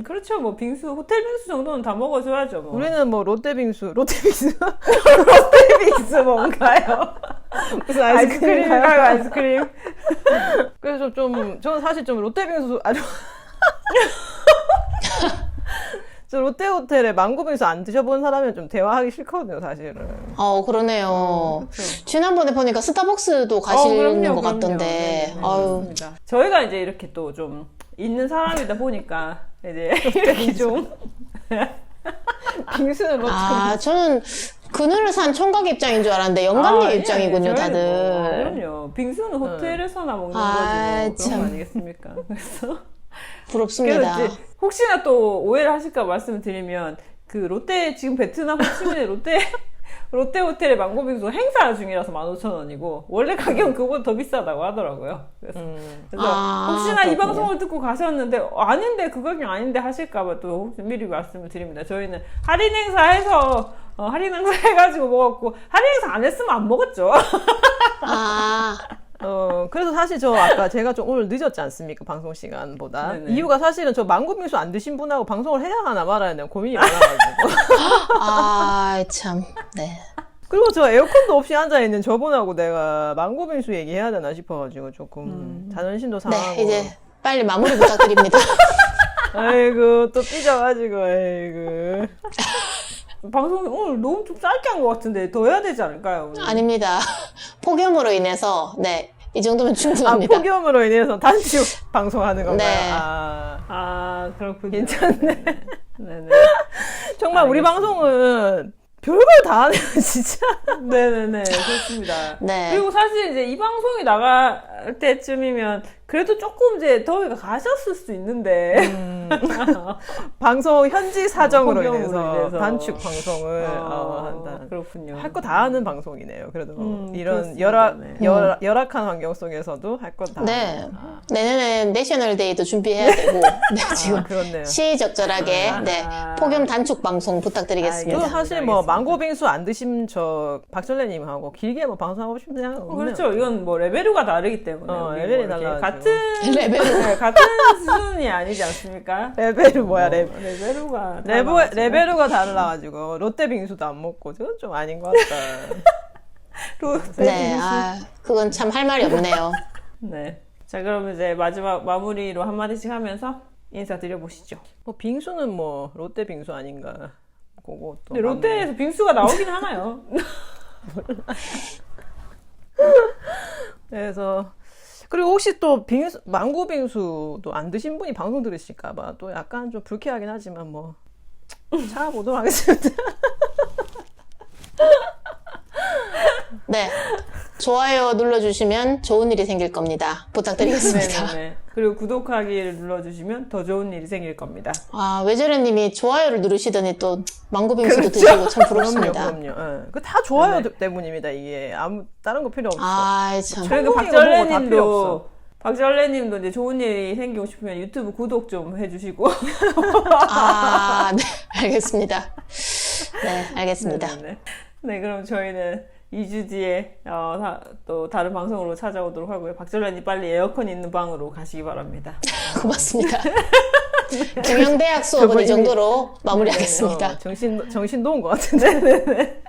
그렇죠. 뭐 빙수, 호텔 빙수 정도는 다 먹어줘야죠. 뭐. 우리는 뭐 롯데빙수. 롯데빙수 빙수 뭔가요? 무슨 아이스크림인가요? 아이스크림. 그래서 저는 사실 좀 롯데빙수 아주 저 롯데호텔에 망고빙수 안 드셔본 사람은 좀 대화하기 싫거든요, 사실은. 그러네요. 그렇죠. 지난번에 보니까 스타벅스도 가시는 것 같던데. 네, 아유. 맞습니다. 저희가 이제 이렇게 또 좀 있는 사람이다 보니까 이제 이렇게 좀 빙수는 롯데. 저는 그늘을 산 총각 입장인 줄 알았는데 영감님 예, 입장이군요, 저희는 다들. 그럼요. 빙수는 호텔에서나 먹는 아, 거지 뭐. 그런 참. 거 아니겠습니까? 그래서 부럽습니다. 그래서 이제 혹시나 또 오해를 하실까 말씀을 드리면 그 롯데 지금 베트남 호치민의 롯데 호텔의 망고빙수 행사 중이라서 15,000원이고 원래 가격은 그거보다 더 비싸다고 하더라고요. 그래서 혹시나 이 그렇군요. 방송을 듣고 가셨는데 아닌데 그 가격 아닌데 하실까봐 또 혹시 미리 말씀을 드립니다. 저희는 할인 행사해서 할인 행사 해가지고 먹었고 할인 행사 안 했으면 안 먹었죠. 그래서 사실 저 아까 제가 좀 오늘 늦었지 않습니까? 방송 시간보다. 네네. 이유가 사실은 저 망고빙수 안 드신 분하고 방송을 해야 하나 말아야 되나 고민이 많아가지고. 참. 네. 그리고 저 에어컨도 없이 앉아있는 저분하고 내가 망고빙수 얘기해야 되나 싶어가지고 조금 자존심도 상하고. 네, 이제 빨리 마무리 부탁드립니다. 아이고, 또 삐져가지고, 아이고. 방송이 오늘 너무 좀 짧게 한 것 같은데 더 해야 되지 않을까요? 오늘? 아닙니다. 폭염으로 인해서, 네. 이 정도면 충분합니다. 폭염으로 인해서 단축 방송하는 건가요? 네. 그렇군요. 괜찮네. 네네. 정말 우리 알겠습니다. 방송은 별걸 다 하네요, 진짜. 네네네. 그렇습니다. 네. 그리고 사실 이제 이 방송이 나갈 때쯤이면 그래도 조금 이제 더위가 가셨을 수 있는데. 방송 현지 사정으로 폭염으로 인해서 단축 방송을 한다. 그렇군요. 할 거 다 하는 방송이네요. 그래도 이런 그렇습니다. 네. 열악한 환경 속에서도 할 거 다. 네. 내년에 내셔널데이도 준비해야 되고, 네, 지금 그렇네요. 시의적절하게, 네. 폭염 단축 방송 부탁드리겠습니다. 저는 사실 뭐 망고빙수 안 드신 저 박전래님하고 길게 뭐 방송하고 싶은 생각은 없네요. 그렇죠. 이건 뭐 레벨류가 다르기 때문에. 우리 레벨이 뭐 이렇게 달라가지고. 같은 수준이 아니지 않습니까? 레벨이 뭐야, 레벨류가. 레벨루가 달라가지고 롯데빙수도 안 먹고 저건 좀 아닌 것 같다. 네, 그건 참 할 말이 없네요. 네. 자, 그럼 이제 마지막 마무리로 한마디씩 하면서 인사드려 보시죠. 뭐 빙수는 뭐 롯데빙수 아닌가. 그거 또. 근데 롯데에서 빙수가 나오긴 하나요? 그래서 그리고 혹시 또 망고빙수도 안 드신 분이 방송 들으실까봐 또 약간 좀 불쾌하긴 하지만 뭐 찾아보도록 하겠습니다. 네. 좋아요 눌러주시면 좋은 일이 생길 겁니다. 부탁드리겠습니다. 네네네. 그리고 구독하기를 눌러주시면 더 좋은 일이 생길 겁니다. 외재래님이 좋아요를 누르시더니 또 망고빙수도 드시고 참 부럽습니다. 그럼요. 그 다 좋아요 때문입니다. 이게 다른 거 필요 없어. 참. 그리고 성공이고 뭐고 다 필요 박전래님도 없어. 박전래님도 이제 좋은 일이 생기고 싶으면 유튜브 구독 좀 해주시고. 아, 네, 알겠습니다. 네, 알겠습니다. 네네네. 네, 그럼 저희는 2주 뒤에 또 다른 방송으로 찾아오도록 하고요. 박전래님 빨리 에어컨 있는 방으로 가시기 바랍니다. 고맙습니다. 경영대학 수업은 이 정도로 네, 마무리하겠습니다. 정신 놓은 것 같은데. 네네.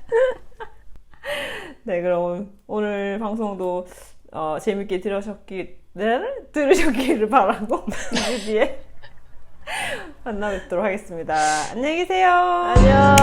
네, 그럼 오늘 방송도 재밌게 들으셨기를 바라고 2주 뒤에 만나 뵙도록 하겠습니다. 안녕히 계세요. 안녕.